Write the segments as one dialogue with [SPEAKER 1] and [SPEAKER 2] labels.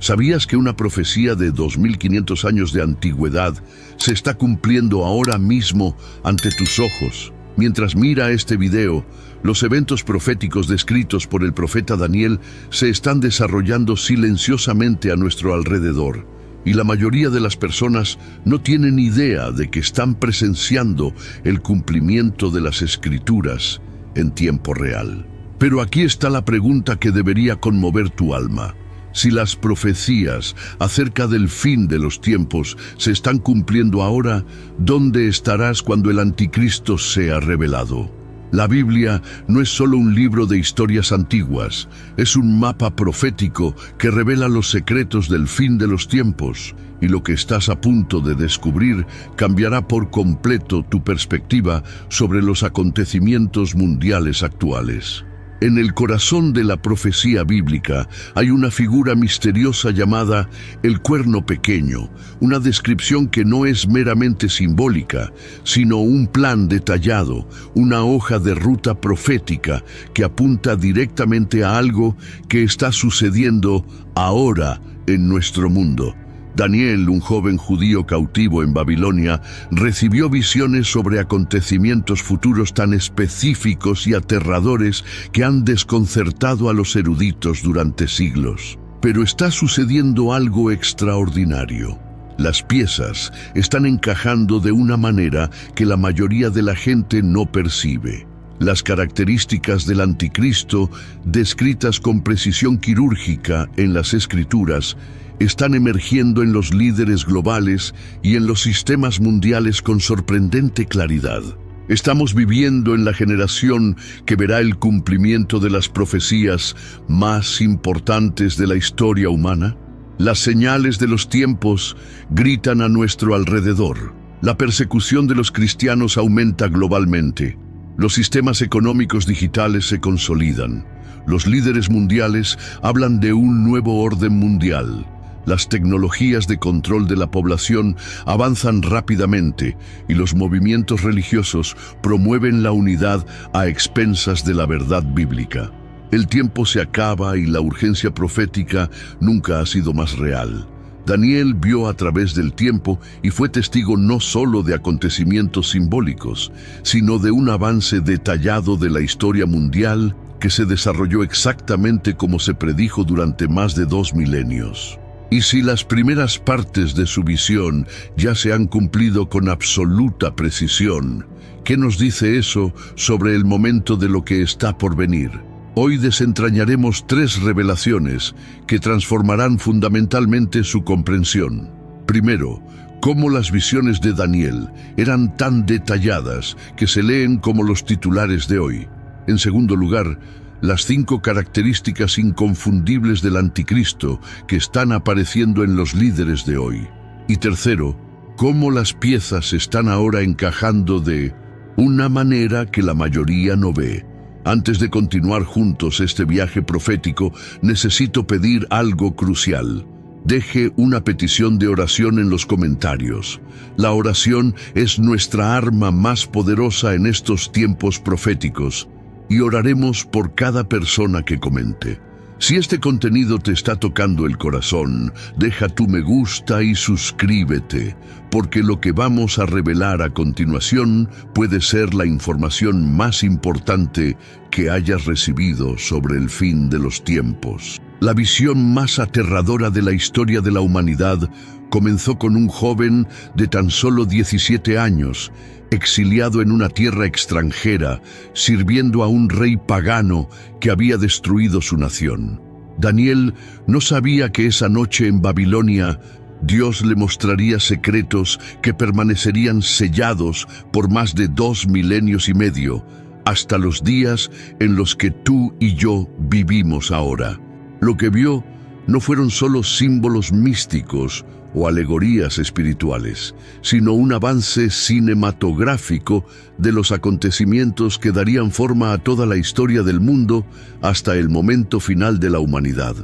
[SPEAKER 1] ¿Sabías que una profecía de 2500 años de antigüedad se está cumpliendo ahora mismo ante tus ojos? Mientras mira este video, los eventos proféticos descritos por el profeta Daniel se están desarrollando silenciosamente a nuestro alrededor, y la mayoría de las personas no tienen idea de que están presenciando el cumplimiento de las Escrituras en tiempo real. Pero aquí está la pregunta que debería conmover tu alma. Si las profecías acerca del fin de los tiempos se están cumpliendo ahora, ¿dónde estarás cuando el anticristo sea revelado? La Biblia no es solo un libro de historias antiguas, es un mapa profético que revela los secretos del fin de los tiempos, y lo que estás a punto de descubrir cambiará por completo tu perspectiva sobre los acontecimientos mundiales actuales. En el corazón de la profecía bíblica hay una figura misteriosa llamada el cuerno pequeño, una descripción que no es meramente simbólica, sino un plan detallado, una hoja de ruta profética que apunta directamente a algo que está sucediendo ahora en nuestro mundo. Daniel, un joven judío cautivo en Babilonia, recibió visiones sobre acontecimientos futuros tan específicos y aterradores que han desconcertado a los eruditos durante siglos. Pero está sucediendo algo extraordinario. Las piezas están encajando de una manera que la mayoría de la gente no percibe. Las características del anticristo, descritas con precisión quirúrgica en las Escrituras, están emergiendo en los líderes globales y en los sistemas mundiales con sorprendente claridad. Estamos viviendo en la generación que verá el cumplimiento de las profecías más importantes de la historia humana. Las señales de los tiempos gritan a nuestro alrededor. La persecución de los cristianos aumenta globalmente. Los sistemas económicos digitales se consolidan. Los líderes mundiales hablan de un nuevo orden mundial. Las tecnologías de control de la población avanzan rápidamente y los movimientos religiosos promueven la unidad a expensas de la verdad bíblica. El tiempo se acaba y la urgencia profética nunca ha sido más real. Daniel vio a través del tiempo y fue testigo no solo de acontecimientos simbólicos, sino de un avance detallado de la historia mundial que se desarrolló exactamente como se predijo durante más de 2 milenios. Y si las primeras partes de su visión ya se han cumplido con absoluta precisión, ¿qué nos dice eso sobre el momento de lo que está por venir? Hoy desentrañaremos 3 revelaciones que transformarán fundamentalmente su comprensión. Primero, cómo las visiones de Daniel eran tan detalladas que se leen como los titulares de hoy. En segundo lugar, las 5 características inconfundibles del anticristo que están apareciendo en los líderes de hoy. Y tercero, cómo las piezas están ahora encajando de una manera que la mayoría no ve. Antes de continuar juntos este viaje profético, necesito pedir algo crucial. Deje una petición de oración en los comentarios. La oración es nuestra arma más poderosa en estos tiempos proféticos. Y oraremos por cada persona que comente. Si este contenido te está tocando el corazón, deja tu me gusta y suscríbete, porque lo que vamos a revelar a continuación puede ser la información más importante que hayas recibido sobre el fin de los tiempos. La visión más aterradora de la historia de la humanidad comenzó con un joven de tan solo 17 años, exiliado en una tierra extranjera, sirviendo a un rey pagano que había destruido su nación. Daniel no sabía que esa noche en Babilonia Dios le mostraría secretos que permanecerían sellados por más de 2 milenios y medio, hasta los días en los que tú y yo vivimos ahora. Lo que vio no fueron solo símbolos místicos o alegorías espirituales, sino un avance cinematográfico de los acontecimientos que darían forma a toda la historia del mundo hasta el momento final de la humanidad.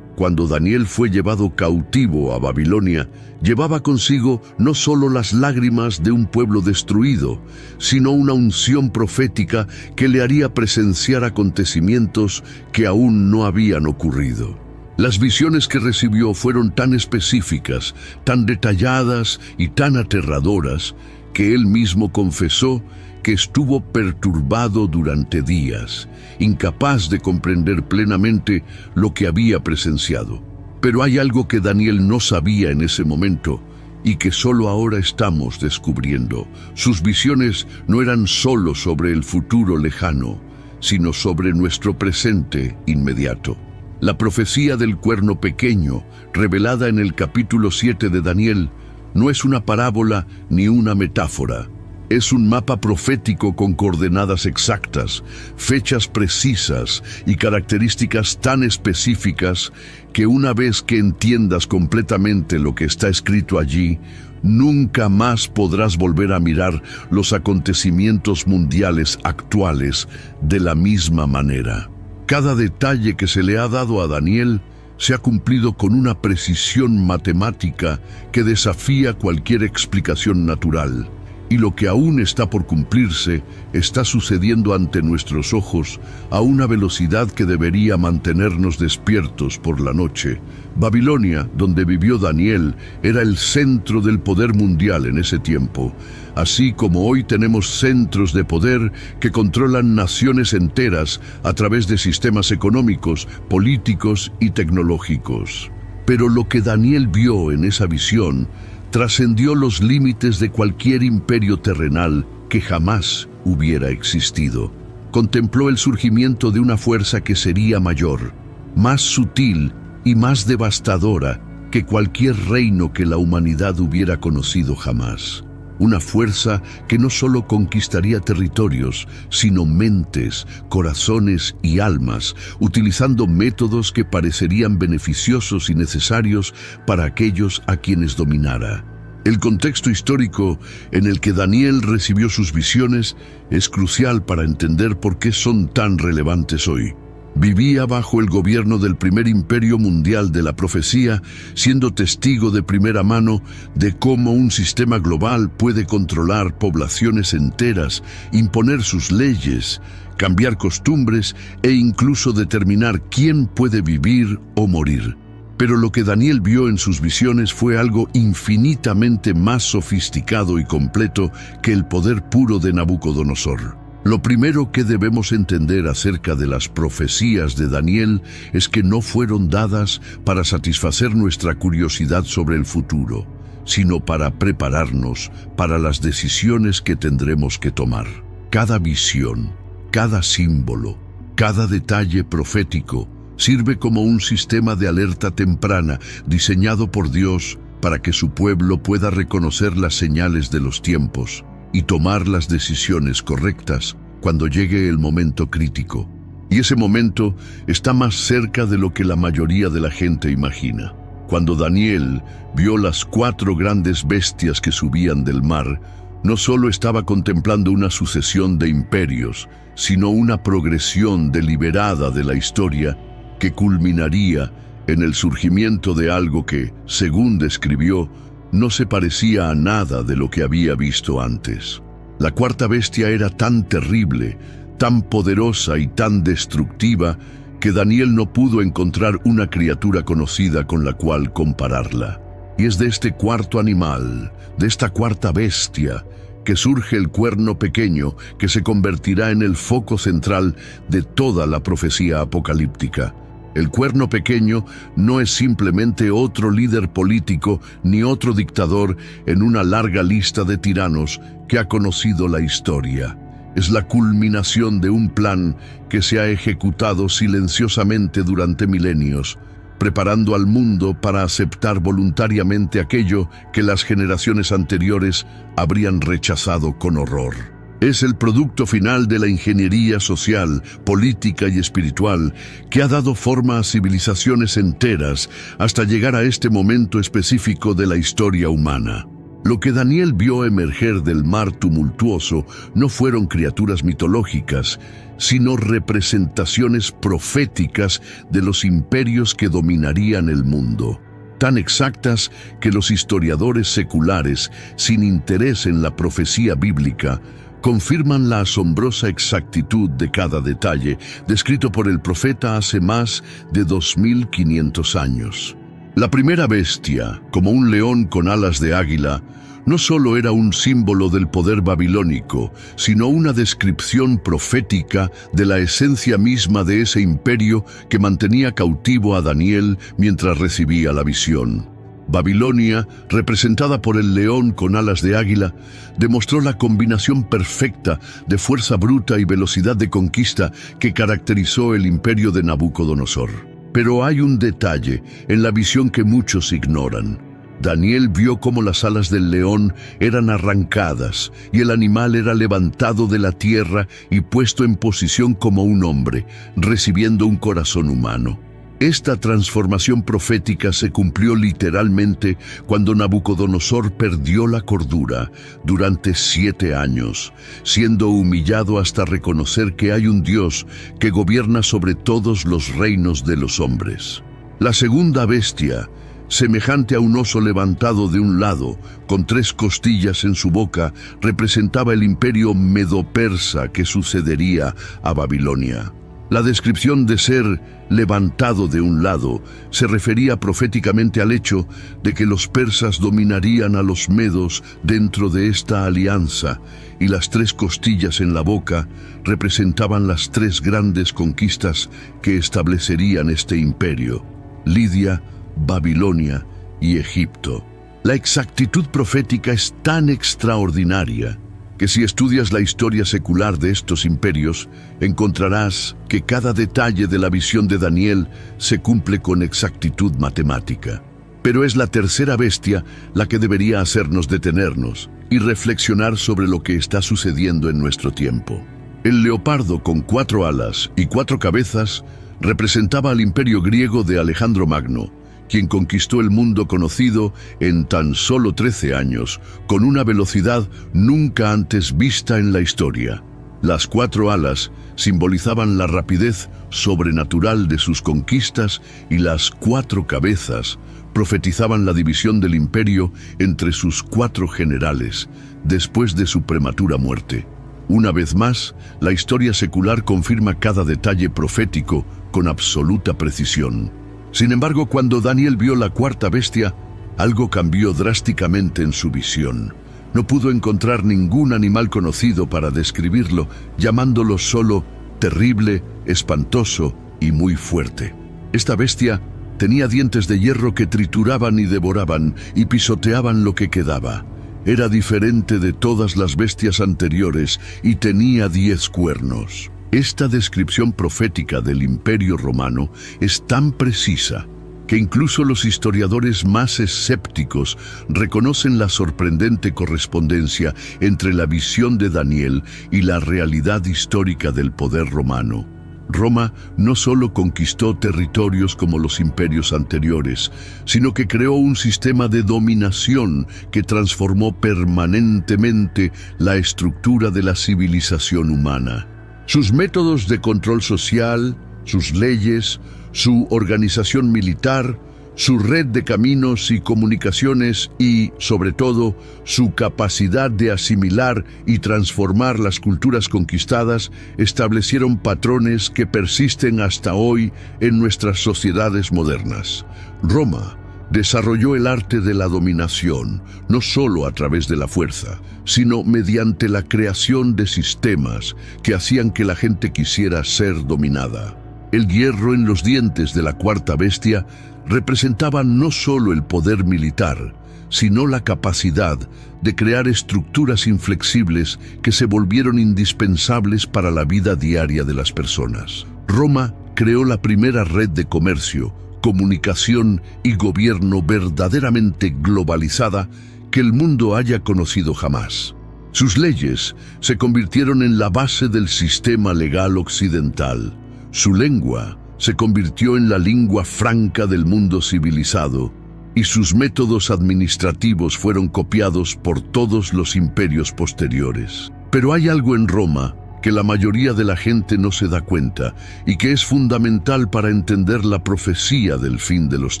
[SPEAKER 1] Cuando Daniel fue llevado cautivo a Babilonia, llevaba consigo no solo las lágrimas de un pueblo destruido, sino una unción profética que le haría presenciar acontecimientos que aún no habían ocurrido. Las visiones que recibió fueron tan específicas, tan detalladas y tan aterradoras que él mismo confesó que estuvo perturbado durante días, incapaz de comprender plenamente lo que había presenciado. Pero hay algo que Daniel no sabía en ese momento y que solo ahora estamos descubriendo. Sus visiones no eran solo sobre el futuro lejano, sino sobre nuestro presente inmediato. La profecía del cuerno pequeño, revelada en el capítulo 7 de Daniel, no es una parábola ni una metáfora. Es un mapa profético con coordenadas exactas, fechas precisas y características tan específicas que una vez que entiendas completamente lo que está escrito allí, nunca más podrás volver a mirar los acontecimientos mundiales actuales de la misma manera. Cada detalle que se le ha dado a Daniel se ha cumplido con una precisión matemática que desafía cualquier explicación natural. Y lo que aún está por cumplirse está sucediendo ante nuestros ojos a una velocidad que debería mantenernos despiertos por la noche. Babilonia, donde vivió Daniel, era el centro del poder mundial en ese tiempo, así como hoy tenemos centros de poder que controlan naciones enteras a través de sistemas económicos, políticos y tecnológicos. Pero lo que Daniel vio en esa visión trascendió los límites de cualquier imperio terrenal que jamás hubiera existido. Contempló el surgimiento de una fuerza que sería mayor, más sutil y más devastadora que cualquier reino que la humanidad hubiera conocido jamás. Una fuerza que no solo conquistaría territorios, sino mentes, corazones y almas, utilizando métodos que parecerían beneficiosos y necesarios para aquellos a quienes dominara. El contexto histórico en el que Daniel recibió sus visiones es crucial para entender por qué son tan relevantes hoy. Vivía bajo el gobierno del primer imperio mundial de la profecía, siendo testigo de primera mano de cómo un sistema global puede controlar poblaciones enteras, imponer sus leyes, cambiar costumbres e incluso determinar quién puede vivir o morir. Pero lo que Daniel vio en sus visiones fue algo infinitamente más sofisticado y completo que el poder puro de Nabucodonosor. Lo primero que debemos entender acerca de las profecías de Daniel es que no fueron dadas para satisfacer nuestra curiosidad sobre el futuro, sino para prepararnos para las decisiones que tendremos que tomar. Cada visión, cada símbolo, cada detalle profético sirve como un sistema de alerta temprana diseñado por Dios para que su pueblo pueda reconocer las señales de los tiempos y tomar las decisiones correctas cuando llegue el momento crítico. Y ese momento está más cerca de lo que la mayoría de la gente imagina. Cuando Daniel vio las 4 grandes bestias que subían del mar, no solo estaba contemplando una sucesión de imperios, sino una progresión deliberada de la historia que culminaría en el surgimiento de algo que, según describió, no se parecía a nada de lo que había visto antes. La 4ª bestia era tan terrible, tan poderosa y tan destructiva que Daniel no pudo encontrar una criatura conocida con la cual compararla. Y es de este 4º animal, de esta 4ª bestia, que surge el cuerno pequeño que se convertirá en el foco central de toda la profecía apocalíptica. El cuerno pequeño no es simplemente otro líder político ni otro dictador en una larga lista de tiranos que ha conocido la historia. Es la culminación de un plan que se ha ejecutado silenciosamente durante milenios, preparando al mundo para aceptar voluntariamente aquello que las generaciones anteriores habrían rechazado con horror. Es el producto final de la ingeniería social, política y espiritual que ha dado forma a civilizaciones enteras hasta llegar a este momento específico de la historia humana. Lo que Daniel vio emerger del mar tumultuoso no fueron criaturas mitológicas, sino representaciones proféticas de los imperios que dominarían el mundo, tan exactas que los historiadores seculares, sin interés en la profecía bíblica, confirman la asombrosa exactitud de cada detalle descrito por el profeta hace más de 2500 años. La primera bestia, como un león con alas de águila, no solo era un símbolo del poder babilónico, sino una descripción profética de la esencia misma de ese imperio que mantenía cautivo a Daniel mientras recibía la visión. Babilonia, representada por el león con alas de águila, demostró la combinación perfecta de fuerza bruta y velocidad de conquista que caracterizó el imperio de Nabucodonosor. Pero hay un detalle en la visión que muchos ignoran. Daniel vio cómo las alas del león eran arrancadas y el animal era levantado de la tierra y puesto en posición como un hombre, recibiendo un corazón humano. Esta transformación profética se cumplió literalmente cuando Nabucodonosor perdió la cordura durante 7 años, siendo humillado hasta reconocer que hay un Dios que gobierna sobre todos los reinos de los hombres. La segunda bestia, semejante a un oso levantado de un lado, con 3 costillas en su boca, representaba el imperio medo-persa que sucedería a Babilonia. La descripción de ser levantado de un lado se refería proféticamente al hecho de que los persas dominarían a los medos dentro de esta alianza, y las 3 costillas en la boca representaban las 3 grandes conquistas que establecerían este imperio: Lidia, Babilonia y Egipto. La exactitud profética es tan extraordinaria que si estudias la historia secular de estos imperios, encontrarás que cada detalle de la visión de Daniel se cumple con exactitud matemática. Pero es la tercera bestia la que debería hacernos detenernos y reflexionar sobre lo que está sucediendo en nuestro tiempo. El leopardo con 4 alas y 4 cabezas representaba al imperio griego de Alejandro Magno, quien conquistó el mundo conocido en tan solo 13 años, con una velocidad nunca antes vista en la historia. Las 4 alas simbolizaban la rapidez sobrenatural de sus conquistas y las 4 cabezas profetizaban la división del imperio entre sus 4 generales, después de su prematura muerte. Una vez más, la historia secular confirma cada detalle profético con absoluta precisión. Sin embargo, cuando Daniel vio la cuarta bestia, algo cambió drásticamente en su visión. No pudo encontrar ningún animal conocido para describirlo, llamándolo solo terrible, espantoso y muy fuerte. Esta bestia tenía dientes de hierro que trituraban y devoraban y pisoteaban lo que quedaba. Era diferente de todas las bestias anteriores y tenía 10 cuernos. Esta descripción profética del Imperio Romano es tan precisa que incluso los historiadores más escépticos reconocen la sorprendente correspondencia entre la visión de Daniel y la realidad histórica del poder romano. Roma no solo conquistó territorios como los imperios anteriores, sino que creó un sistema de dominación que transformó permanentemente la estructura de la civilización humana. Sus métodos de control social, sus leyes, su organización militar, su red de caminos y comunicaciones y, sobre todo, su capacidad de asimilar y transformar las culturas conquistadas establecieron patrones que persisten hasta hoy en nuestras sociedades modernas. Roma desarrolló el arte de la dominación, no solo a través de la fuerza, sino mediante la creación de sistemas que hacían que la gente quisiera ser dominada. El hierro en los dientes de la cuarta bestia representaba no solo el poder militar, sino la capacidad de crear estructuras inflexibles que se volvieron indispensables para la vida diaria de las personas. Roma creó la primera red de comercio, comunicación y gobierno verdaderamente globalizada que el mundo haya conocido jamás. Sus leyes se convirtieron en la base del sistema legal occidental. Su lengua se convirtió en la lengua franca del mundo civilizado, y sus métodos administrativos fueron copiados por todos los imperios posteriores. Pero hay algo en Roma que la mayoría de la gente no se da cuenta y que es fundamental para entender la profecía del fin de los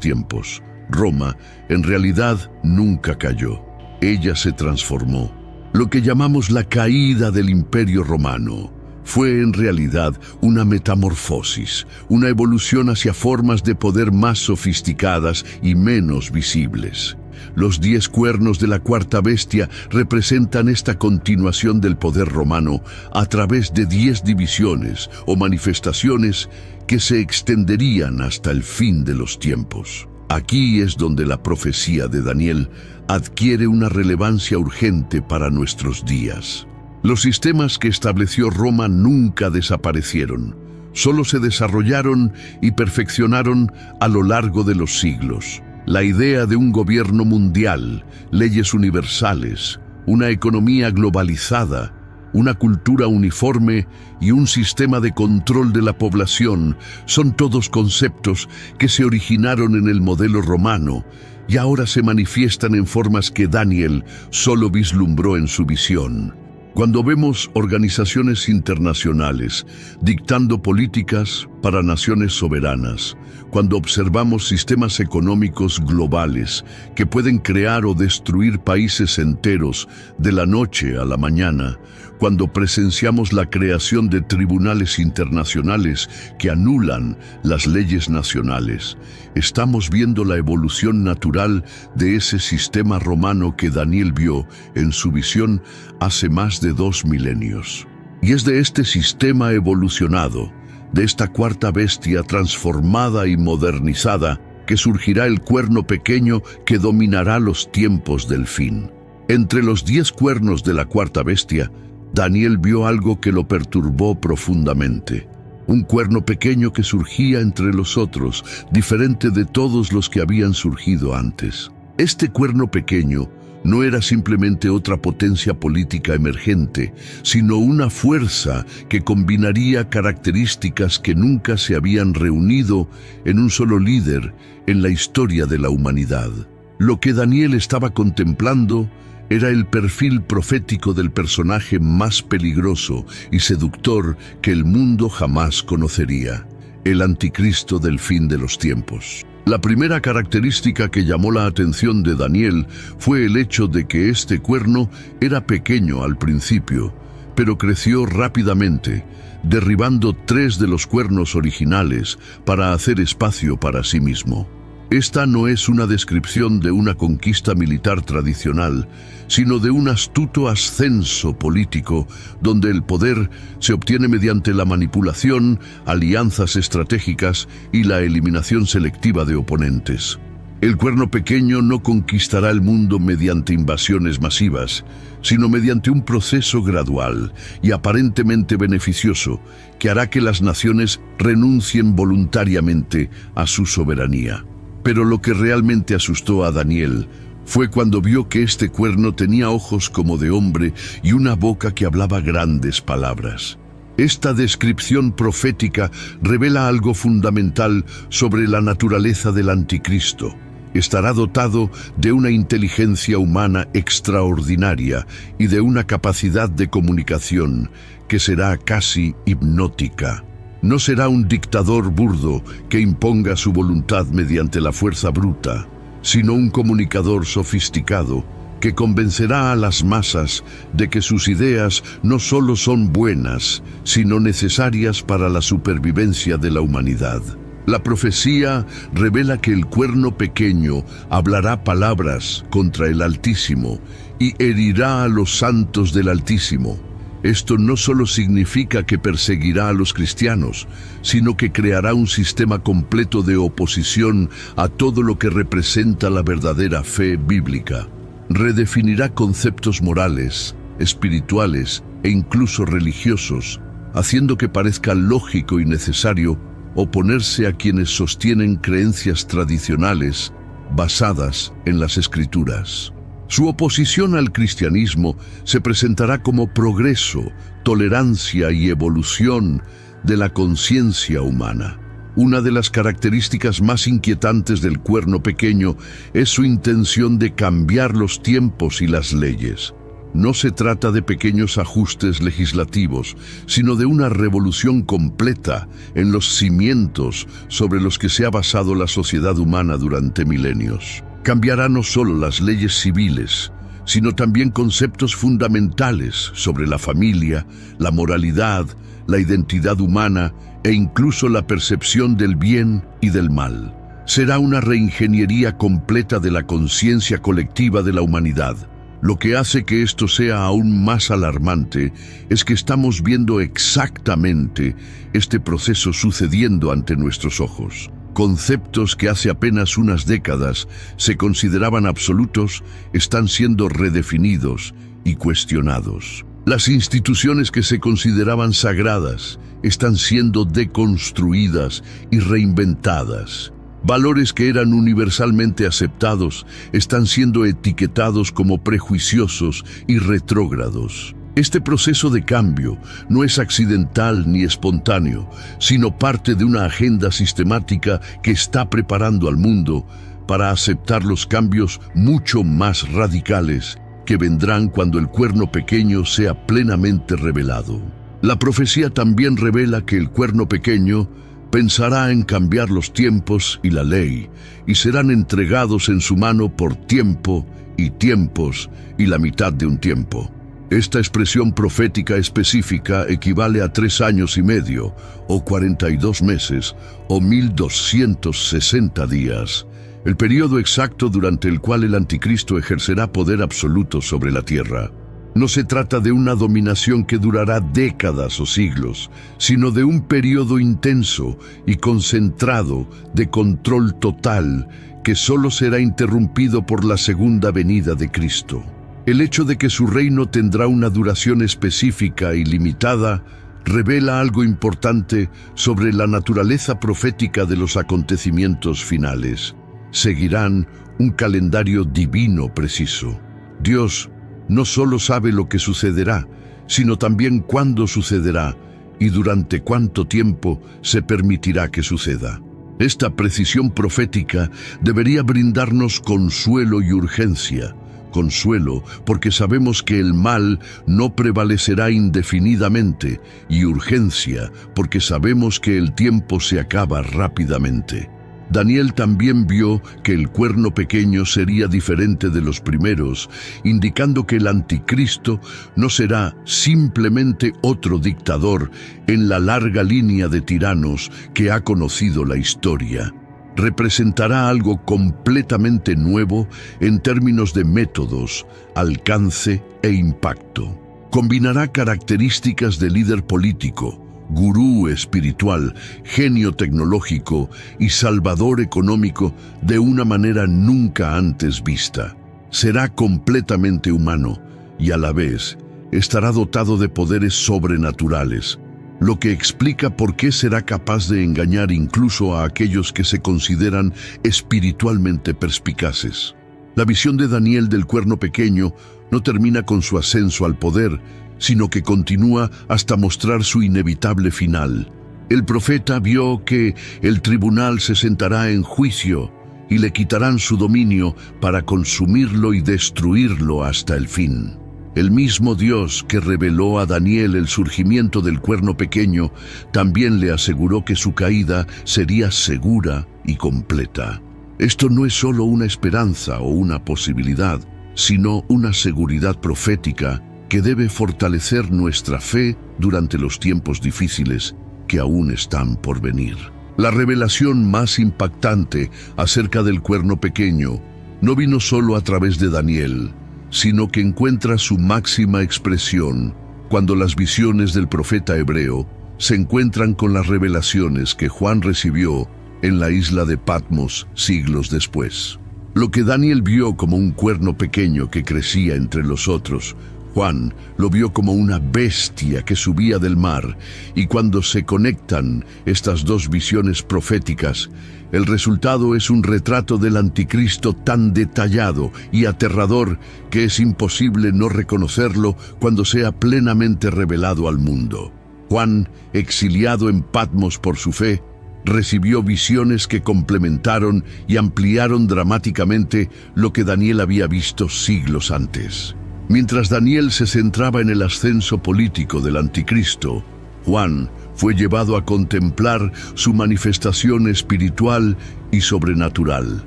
[SPEAKER 1] tiempos. Roma, en realidad, nunca cayó. Ella se transformó. Lo que llamamos la caída del Imperio Romano fue en realidad una metamorfosis, una evolución hacia formas de poder más sofisticadas y menos visibles. Los 10 cuernos de la cuarta bestia representan esta continuación del poder romano a través de 10 divisiones o manifestaciones que se extenderían hasta el fin de los tiempos. Aquí es donde la profecía de Daniel adquiere una relevancia urgente para nuestros días. Los sistemas que estableció Roma nunca desaparecieron, solo se desarrollaron y perfeccionaron a lo largo de los siglos. La idea de un gobierno mundial, leyes universales, una economía globalizada, una cultura uniforme y un sistema de control de la población son todos conceptos que se originaron en el modelo romano y ahora se manifiestan en formas que Daniel solo vislumbró en su visión. Cuando vemos organizaciones internacionales dictando políticas para naciones soberanas, cuando observamos sistemas económicos globales que pueden crear o destruir países enteros de la noche a la mañana, cuando presenciamos la creación de tribunales internacionales que anulan las leyes nacionales, estamos viendo la evolución natural de ese sistema romano que Daniel vio en su visión hace más de 2 milenios. Y es de este sistema evolucionado, de esta cuarta bestia transformada y modernizada, que surgirá el cuerno pequeño que dominará los tiempos del fin. Entre los 10 cuernos de la cuarta bestia, Daniel vio algo que lo perturbó profundamente. Un cuerno pequeño que surgía entre los otros, diferente de todos los que habían surgido antes. Este cuerno pequeño no era simplemente otra potencia política emergente, sino una fuerza que combinaría características que nunca se habían reunido en un solo líder en la historia de la humanidad. Lo que Daniel estaba contemplando era el perfil profético del personaje más peligroso y seductor que el mundo jamás conocería, el anticristo del fin de los tiempos. La primera característica que llamó la atención de Daniel fue el hecho de que este cuerno era pequeño al principio, pero creció rápidamente, derribando 3 de los cuernos originales para hacer espacio para sí mismo. Esta no es una descripción de una conquista militar tradicional, sino de un astuto ascenso político donde el poder se obtiene mediante la manipulación, alianzas estratégicas y la eliminación selectiva de oponentes. El cuerno pequeño no conquistará el mundo mediante invasiones masivas, sino mediante un proceso gradual y aparentemente beneficioso que hará que las naciones renuncien voluntariamente a su soberanía. Pero lo que realmente asustó a Daniel fue cuando vio que este cuerno tenía ojos como de hombre y una boca que hablaba grandes palabras. Esta descripción profética revela algo fundamental sobre la naturaleza del anticristo. Estará dotado de una inteligencia humana extraordinaria y de una capacidad de comunicación que será casi hipnótica. No será un dictador burdo que imponga su voluntad mediante la fuerza bruta, sino un comunicador sofisticado que convencerá a las masas de que sus ideas no solo son buenas, sino necesarias para la supervivencia de la humanidad. La profecía revela que el cuerno pequeño hablará palabras contra el Altísimo y herirá a los santos del Altísimo. Esto no solo significa que perseguirá a los cristianos, sino que creará un sistema completo de oposición a todo lo que representa la verdadera fe bíblica. Redefinirá conceptos morales, espirituales e incluso religiosos, haciendo que parezca lógico y necesario oponerse a quienes sostienen creencias tradicionales basadas en las Escrituras. Su oposición al cristianismo se presentará como progreso, tolerancia y evolución de la conciencia humana. Una de las características más inquietantes del cuerno pequeño es su intención de cambiar los tiempos y las leyes. No se trata de pequeños ajustes legislativos, sino de una revolución completa en los cimientos sobre los que se ha basado la sociedad humana durante milenios. Cambiará no solo las leyes civiles, sino también conceptos fundamentales sobre la familia, la moralidad, la identidad humana e incluso la percepción del bien y del mal. Será una reingeniería completa de la conciencia colectiva de la humanidad. Lo que hace que esto sea aún más alarmante es que estamos viendo exactamente este proceso sucediendo ante nuestros ojos. Conceptos que hace apenas unas décadas se consideraban absolutos están siendo redefinidos y cuestionados. Las instituciones que se consideraban sagradas están siendo deconstruidas y reinventadas. Valores que eran universalmente aceptados están siendo etiquetados como prejuiciosos y retrógrados. Este proceso de cambio no es accidental ni espontáneo, sino parte de una agenda sistemática que está preparando al mundo para aceptar los cambios mucho más radicales que vendrán cuando el cuerno pequeño sea plenamente revelado. La profecía también revela que el cuerno pequeño pensará en cambiar los tiempos y la ley, y serán entregados en su mano por tiempo y tiempos y la mitad de un tiempo. Esta expresión profética específica equivale a 3 años y medio, o 42 meses, o 1260 días, el periodo exacto durante el cual el anticristo ejercerá poder absoluto sobre la tierra. No se trata de una dominación que durará décadas o siglos, sino de un periodo intenso y concentrado de control total que solo será interrumpido por la segunda venida de Cristo. El hecho de que su reino tendrá una duración específica y limitada revela algo importante sobre la naturaleza profética de los acontecimientos finales. Seguirán un calendario divino preciso. Dios no solo sabe lo que sucederá, sino también cuándo sucederá y durante cuánto tiempo se permitirá que suceda. Esta precisión profética debería brindarnos consuelo y urgencia. Consuelo porque sabemos que el mal no prevalecerá indefinidamente, y urgencia porque sabemos que el tiempo se acaba rápidamente. Daniel también vio que el cuerno pequeño sería diferente de los primeros, indicando que el anticristo no será simplemente otro dictador en la larga línea de tiranos que ha conocido la historia. Representará algo completamente nuevo en términos de métodos, alcance e impacto. Combinará características de líder político, gurú espiritual, genio tecnológico y salvador económico de una manera nunca antes vista. Será completamente humano y a la vez estará dotado de poderes sobrenaturales, lo que explica por qué será capaz de engañar incluso a aquellos que se consideran espiritualmente perspicaces. La visión de Daniel del cuerno pequeño no termina con su ascenso al poder, sino que continúa hasta mostrar su inevitable final. El profeta vio que el tribunal se sentará en juicio y le quitarán su dominio para consumirlo y destruirlo hasta el fin. El mismo Dios que reveló a Daniel el surgimiento del cuerno pequeño también le aseguró que su caída sería segura y completa. Esto no es solo una esperanza o una posibilidad, sino una seguridad profética que debe fortalecer nuestra fe durante los tiempos difíciles que aún están por venir. La revelación más impactante acerca del cuerno pequeño no vino solo a través de Daniel, sino que encuentra su máxima expresión cuando las visiones del profeta hebreo se encuentran con las revelaciones que Juan recibió en la isla de Patmos siglos después. Lo que Daniel vio como un cuerno pequeño que crecía entre los otros, Juan lo vio como una bestia que subía del mar, y cuando se conectan estas dos visiones proféticas, el resultado es un retrato del anticristo tan detallado y aterrador que es imposible no reconocerlo cuando sea plenamente revelado al mundo. Juan, exiliado en Patmos por su fe, recibió visiones que complementaron y ampliaron dramáticamente lo que Daniel había visto siglos antes. Mientras Daniel se centraba en el ascenso político del anticristo, Juan fue llevado a contemplar su manifestación espiritual y sobrenatural.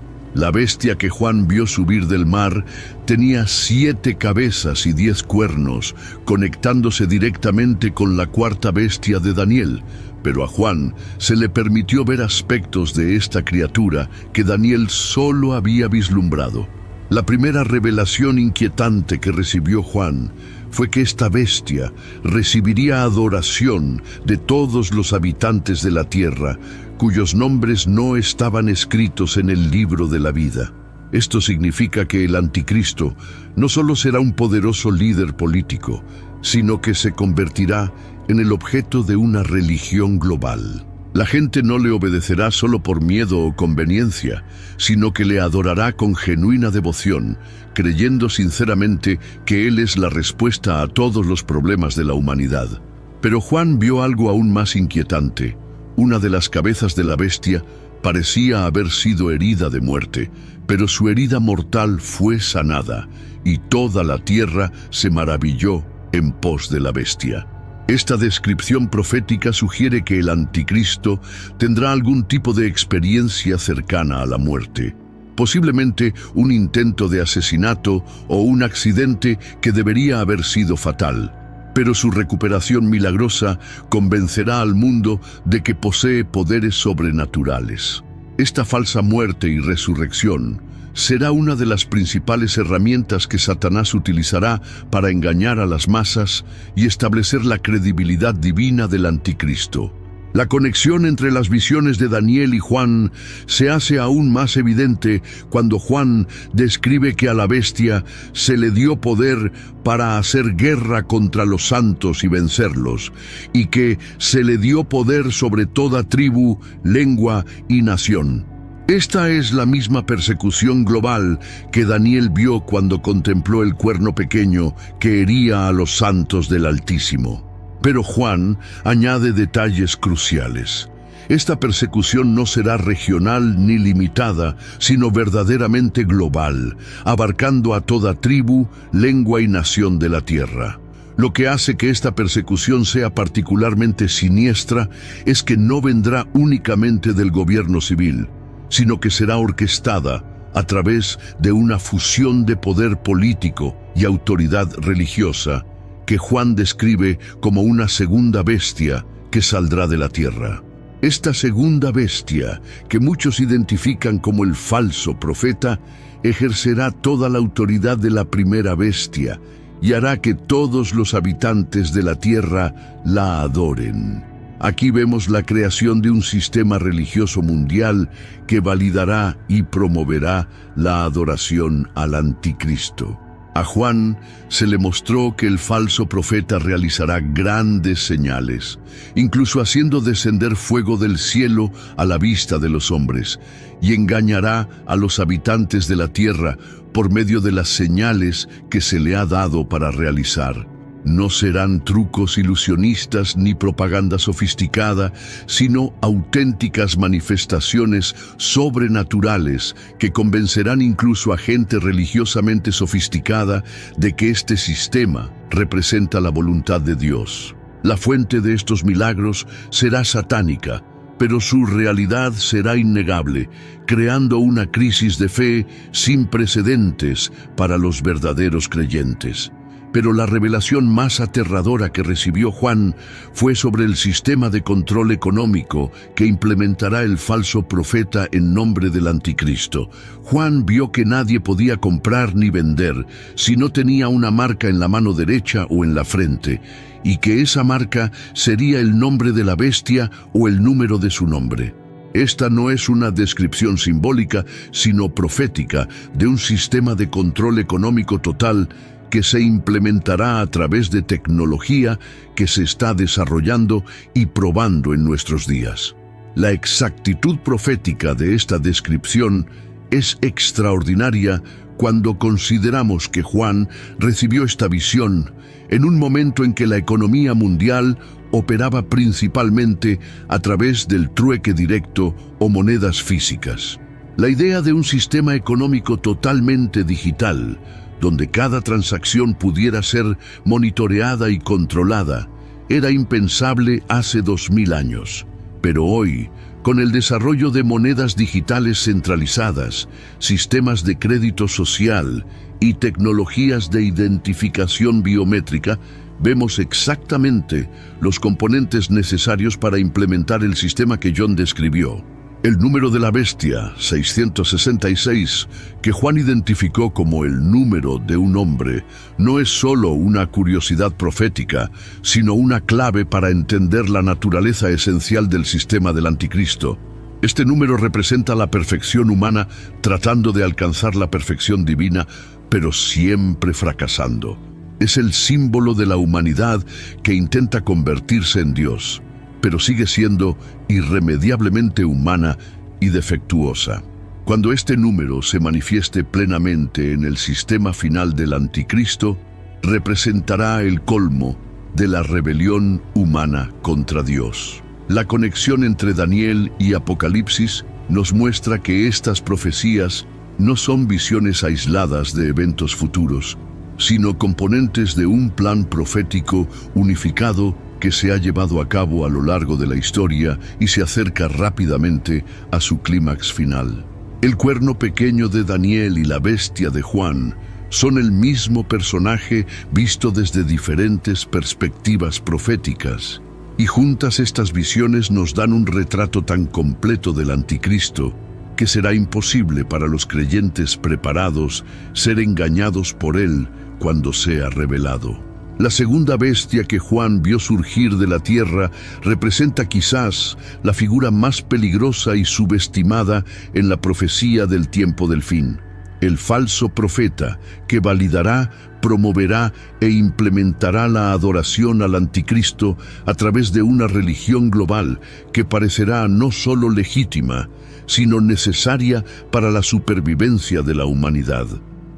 [SPEAKER 1] La bestia que Juan vio subir del mar tenía 7 cabezas y 10 cuernos, conectándose directamente con la cuarta bestia de Daniel. Pero a Juan se le permitió ver aspectos de esta criatura que Daniel solo había vislumbrado. La primera revelación inquietante que recibió Juan fue que esta bestia recibiría adoración de todos los habitantes de la tierra, cuyos nombres no estaban escritos en el libro de la vida. Esto significa que el anticristo no solo será un poderoso líder político, sino que se convertirá en el objeto de una religión global. La gente no le obedecerá solo por miedo o conveniencia, sino que le adorará con genuina devoción, creyendo sinceramente que Él es la respuesta a todos los problemas de la humanidad. Pero Juan vio algo aún más inquietante. Una de las cabezas de la bestia parecía haber sido herida de muerte, pero su herida mortal fue sanada, y toda la tierra se maravilló en pos de la bestia. Esta descripción profética sugiere que el anticristo tendrá algún tipo de experiencia cercana a la muerte, posiblemente un intento de asesinato o un accidente que debería haber sido fatal. Pero su recuperación milagrosa convencerá al mundo de que posee poderes sobrenaturales. Esta falsa muerte y resurrección será una de las principales herramientas que Satanás utilizará para engañar a las masas y establecer la credibilidad divina del anticristo. La conexión entre las visiones de Daniel y Juan se hace aún más evidente cuando Juan describe que a la bestia se le dio poder para hacer guerra contra los santos y vencerlos, y que se le dio poder sobre toda tribu, lengua y nación. Esta es la misma persecución global que Daniel vio cuando contempló el cuerno pequeño que hería a los santos del Altísimo. Pero Juan añade detalles cruciales. Esta persecución no será regional ni limitada, sino verdaderamente global, abarcando a toda tribu, lengua y nación de la tierra. Lo que hace que esta persecución sea particularmente siniestra es que no vendrá únicamente del gobierno civil, sino que será orquestada a través de una fusión de poder político y autoridad religiosa que Juan describe como una segunda bestia que saldrá de la tierra. Esta segunda bestia, que muchos identifican como el falso profeta, ejercerá toda la autoridad de la primera bestia y hará que todos los habitantes de la tierra la adoren. Aquí vemos la creación de un sistema religioso mundial que validará y promoverá la adoración al anticristo. A Juan se le mostró que el falso profeta realizará grandes señales, incluso haciendo descender fuego del cielo a la vista de los hombres, y engañará a los habitantes de la tierra por medio de las señales que se le ha dado para realizar. No serán trucos ilusionistas ni propaganda sofisticada, sino auténticas manifestaciones sobrenaturales que convencerán incluso a gente religiosamente sofisticada de que este sistema representa la voluntad de Dios. La fuente de estos milagros será satánica, pero su realidad será innegable, creando una crisis de fe sin precedentes para los verdaderos creyentes. Pero la revelación más aterradora que recibió Juan fue sobre el sistema de control económico que implementará el falso profeta en nombre del anticristo. Juan vio que nadie podía comprar ni vender si no tenía una marca en la mano derecha o en la frente, y que esa marca sería el nombre de la bestia o el número de su nombre. Esta no es una descripción simbólica, sino profética de un sistema de control económico total que se implementará a través de tecnología que se está desarrollando y probando en nuestros días. La exactitud profética de esta descripción es extraordinaria cuando consideramos que Juan recibió esta visión en un momento en que la economía mundial operaba principalmente a través del trueque directo o monedas físicas. La idea de un sistema económico totalmente digital, donde cada transacción pudiera ser monitoreada y controlada, era impensable hace 2000 años. Pero hoy, Con el desarrollo de monedas digitales centralizadas, sistemas de crédito social y tecnologías de identificación biométrica, vemos exactamente los componentes necesarios para implementar el sistema que John describió. El número de la bestia, 666, que Juan identificó como el número de un hombre, no es solo una curiosidad profética, sino una clave para entender la naturaleza esencial del sistema del anticristo. Este número representa la perfección humana tratando de alcanzar la perfección divina, pero siempre fracasando. Es el símbolo de la humanidad que intenta convertirse en Dios, pero sigue siendo irremediablemente humana y defectuosa. Cuando este número se manifieste plenamente en el sistema final del anticristo, representará el colmo de la rebelión humana contra Dios. La conexión entre Daniel y Apocalipsis nos muestra que estas profecías no son visiones aisladas de eventos futuros, sino componentes de un plan profético unificado que se ha llevado a cabo a lo largo de la historia y se acerca rápidamente a su clímax final. El cuerno pequeño de Daniel y la bestia de Juan son el mismo personaje visto desde diferentes perspectivas proféticas, y juntas estas visiones nos dan un retrato tan completo del anticristo que será imposible para los creyentes preparados ser engañados por él cuando sea revelado. La segunda bestia que Juan vio surgir de la tierra representa quizás la figura más peligrosa y subestimada en la profecía del tiempo del fin. El falso profeta que validará, promoverá e implementará la adoración al anticristo a través de una religión global que parecerá no solo legítima, sino necesaria para la supervivencia de la humanidad.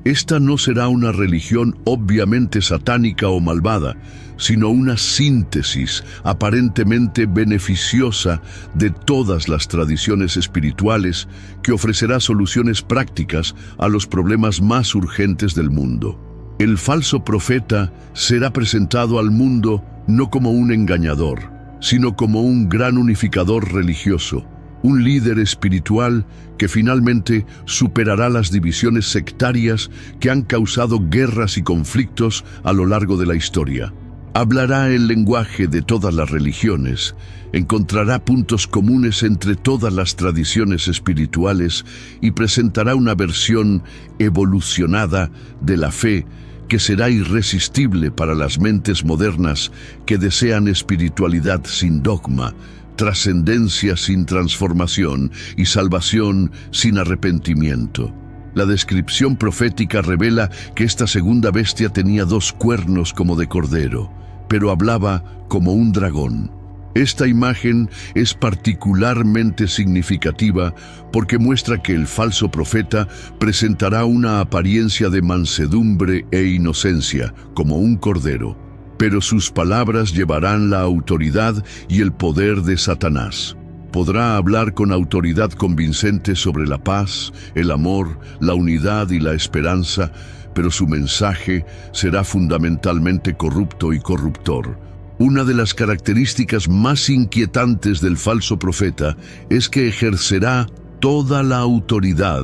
[SPEAKER 1] Esta no será una religión obviamente satánica o malvada, sino una síntesis aparentemente beneficiosa de todas las tradiciones espirituales que ofrecerá soluciones prácticas a los problemas más urgentes del mundo. El falso profeta será presentado al mundo no como un engañador, sino como un gran unificador religioso, un líder espiritual que finalmente superará las divisiones sectarias que han causado guerras y conflictos a lo largo de la historia. Hablará el lenguaje de todas las religiones, encontrará puntos comunes entre todas las tradiciones espirituales y presentará una versión evolucionada de la fe que será irresistible para las mentes modernas que desean espiritualidad sin dogma, trascendencia sin transformación y salvación sin arrepentimiento. La descripción profética revela que esta segunda bestia tenía 2 cuernos como de cordero, pero hablaba como un dragón. Esta imagen es particularmente significativa porque muestra que el falso profeta presentará una apariencia de mansedumbre e inocencia, como un cordero, pero sus palabras llevarán la autoridad y el poder de Satanás. Podrá hablar con autoridad convincente sobre la paz, el amor, la unidad y la esperanza, pero su mensaje será fundamentalmente corrupto y corruptor. Una de las características más inquietantes del falso profeta es que ejercerá toda la autoridad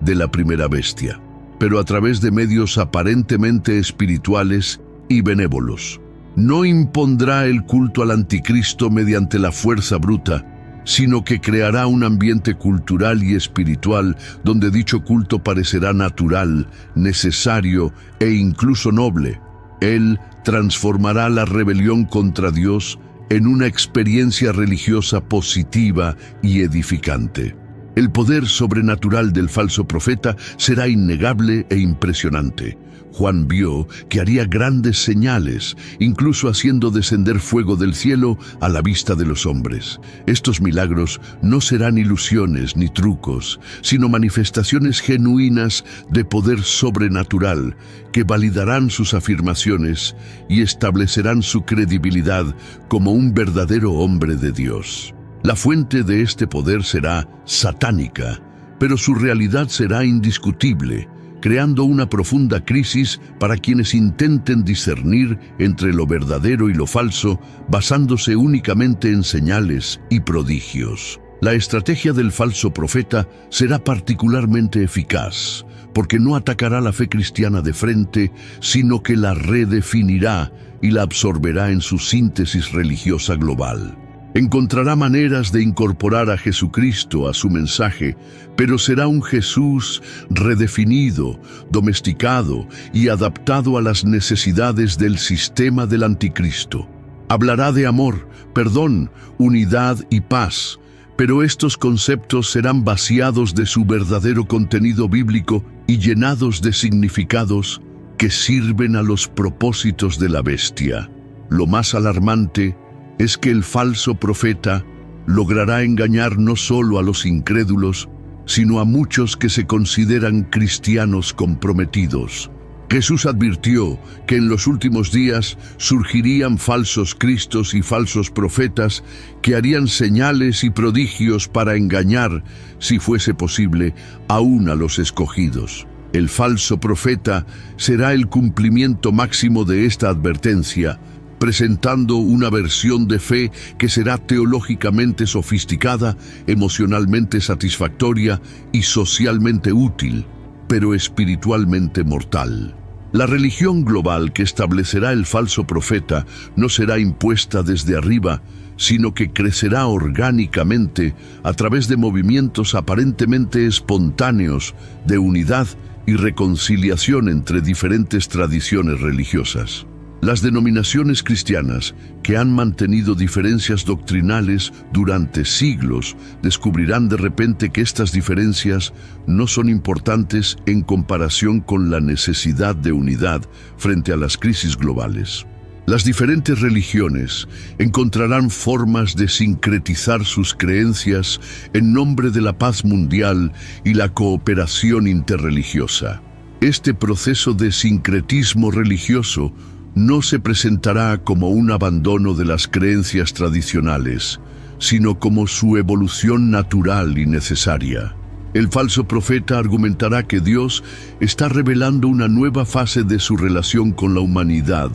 [SPEAKER 1] de la primera bestia, pero a través de medios aparentemente espirituales y benévolos. No impondrá el culto al anticristo mediante la fuerza bruta, sino que creará un ambiente cultural y espiritual donde dicho culto parecerá natural, necesario e incluso noble. Él transformará la rebelión contra Dios en una experiencia religiosa positiva y edificante. El poder sobrenatural del falso profeta será innegable e impresionante. Juan vio que haría grandes señales, incluso haciendo descender fuego del cielo a la vista de los hombres. Estos milagros no serán ilusiones ni trucos, sino manifestaciones genuinas de poder sobrenatural que validarán sus afirmaciones y establecerán su credibilidad como un verdadero hombre de Dios. La fuente de este poder será satánica, pero su realidad será indiscutible, creando una profunda crisis para quienes intenten discernir entre lo verdadero y lo falso, basándose únicamente en señales y prodigios. La estrategia del falso profeta será particularmente eficaz, porque no atacará la fe cristiana de frente, sino que la redefinirá y la absorberá en su síntesis religiosa global. Encontrará maneras de incorporar a Jesucristo a su mensaje, pero será un Jesús redefinido, domesticado y adaptado a las necesidades del sistema del anticristo. Hablará de amor, perdón, unidad y paz, pero estos conceptos serán vaciados de su verdadero contenido bíblico y llenados de significados que sirven a los propósitos de la bestia. Lo más alarmante es que el falso profeta logrará engañar no solo a los incrédulos, sino a muchos que se consideran cristianos comprometidos. Jesús advirtió que en los últimos días surgirían falsos cristos y falsos profetas que harían señales y prodigios para engañar, si fuese posible, aún a los escogidos. El falso profeta será el cumplimiento máximo de esta advertencia, presentando una versión de fe que será teológicamente sofisticada, emocionalmente satisfactoria y socialmente útil, pero espiritualmente mortal. La religión global que establecerá el falso profeta no será impuesta desde arriba, sino que crecerá orgánicamente a través de movimientos aparentemente espontáneos de unidad y reconciliación entre diferentes tradiciones religiosas. Las denominaciones cristianas, que han mantenido diferencias doctrinales durante siglos, descubrirán de repente que estas diferencias no son importantes en comparación con la necesidad de unidad frente a las crisis globales. Las diferentes religiones encontrarán formas de sincretizar sus creencias en nombre de la paz mundial y la cooperación interreligiosa. Este proceso de sincretismo religioso no se presentará como un abandono de las creencias tradicionales, sino como su evolución natural y necesaria. El falso profeta argumentará que Dios está revelando una nueva fase de su relación con la humanidad,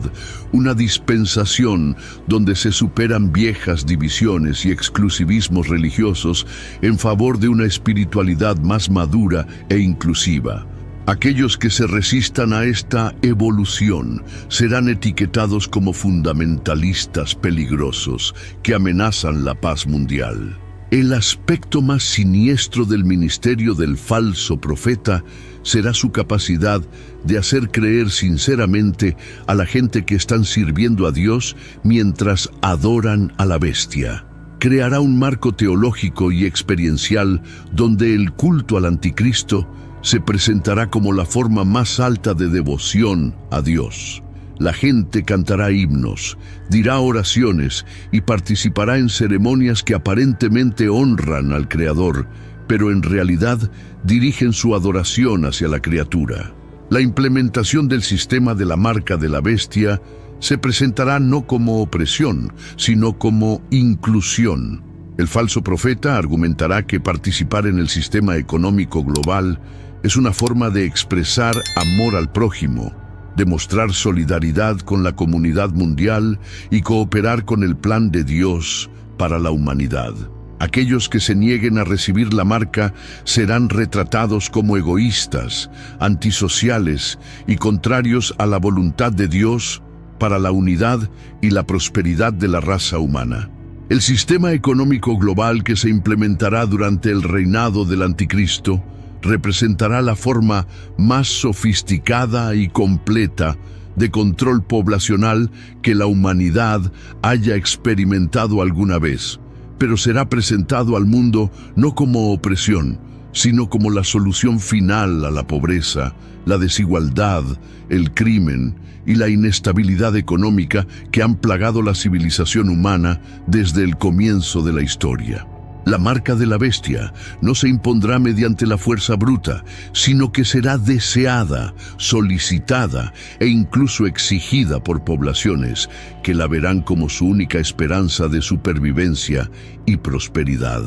[SPEAKER 1] una dispensación donde se superan viejas divisiones y exclusivismos religiosos en favor de una espiritualidad más madura e inclusiva. Aquellos que se resistan a esta evolución serán etiquetados como fundamentalistas peligrosos que amenazan la paz mundial. El aspecto más siniestro del ministerio del falso profeta será su capacidad de hacer creer sinceramente a la gente que están sirviendo a Dios mientras adoran a la bestia. Creará un marco teológico y experiencial donde el culto al anticristo se presentará como la forma más alta de devoción a Dios. La gente cantará himnos, dirá oraciones y participará en ceremonias que aparentemente honran al Creador, pero en realidad dirigen su adoración hacia la criatura. La implementación del sistema de la marca de la bestia se presentará no como opresión, sino como inclusión. El falso profeta argumentará que participar en el sistema económico global es una forma de expresar amor al prójimo, demostrar solidaridad con la comunidad mundial y cooperar con el plan de Dios para la humanidad. Aquellos que se nieguen a recibir la marca serán retratados como egoístas, antisociales y contrarios a la voluntad de Dios para la unidad y la prosperidad de la raza humana. El sistema económico global que se implementará durante el reinado del anticristo representará la forma más sofisticada y completa de control poblacional que la humanidad haya experimentado alguna vez, pero será presentado al mundo no como opresión, sino como la solución final a la pobreza, la desigualdad, el crimen y la inestabilidad económica que han plagado la civilización humana desde el comienzo de la historia. La marca de la bestia no se impondrá mediante la fuerza bruta, sino que será deseada, solicitada e incluso exigida por poblaciones que la verán como su única esperanza de supervivencia y prosperidad.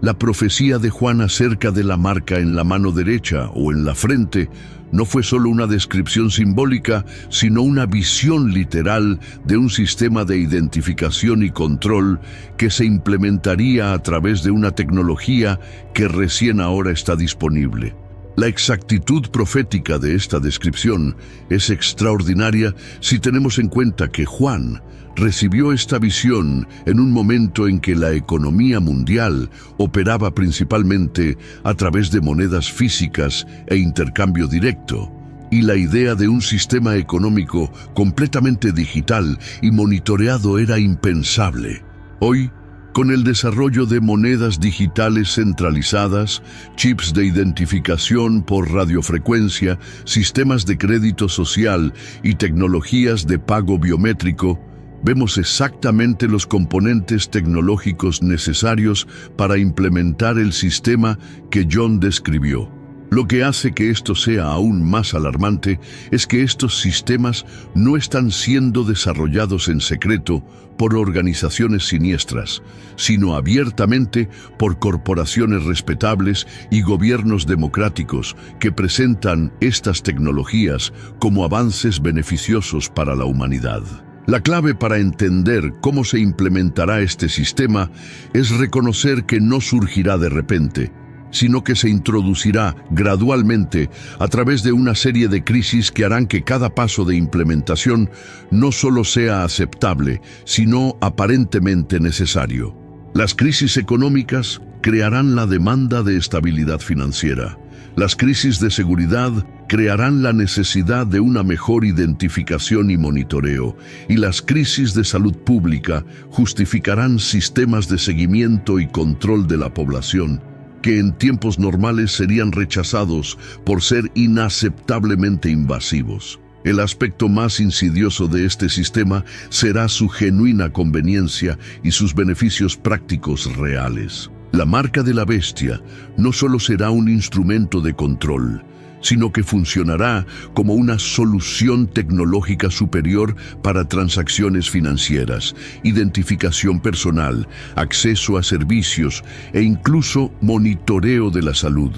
[SPEAKER 1] La profecía de Juan acerca de la marca en la mano derecha o en la frente no fue solo una descripción simbólica, sino una visión literal de un sistema de identificación y control que se implementaría a través de una tecnología que recién ahora está disponible. La exactitud profética de esta descripción es extraordinaria si tenemos en cuenta que Juan recibió esta visión en un momento en que la economía mundial operaba principalmente a través de monedas físicas e intercambio directo, y la idea de un sistema económico completamente digital y monitoreado era impensable. Hoy, con el desarrollo de monedas digitales centralizadas, chips de identificación por radiofrecuencia, sistemas de crédito social y tecnologías de pago biométrico, vemos exactamente los componentes tecnológicos necesarios para implementar el sistema que John describió. Lo que hace que esto sea aún más alarmante es que estos sistemas no están siendo desarrollados en secreto por organizaciones siniestras, sino abiertamente por corporaciones respetables y gobiernos democráticos que presentan estas tecnologías como avances beneficiosos para la humanidad. La clave para entender cómo se implementará este sistema es reconocer que no surgirá de repente, sino que se introducirá gradualmente a través de una serie de crisis que harán que cada paso de implementación no solo sea aceptable, sino aparentemente necesario. Las crisis económicas crearán la demanda de estabilidad financiera. Las crisis de seguridad crearán la necesidad de una mejor identificación y monitoreo, y las crisis de salud pública justificarán sistemas de seguimiento y control de la población, que en tiempos normales serían rechazados por ser inaceptablemente invasivos. El aspecto más insidioso de este sistema será su genuina conveniencia y sus beneficios prácticos reales. La marca de la bestia no solo será un instrumento de control, sino que funcionará como una solución tecnológica superior para transacciones financieras, identificación personal, acceso a servicios e incluso monitoreo de la salud.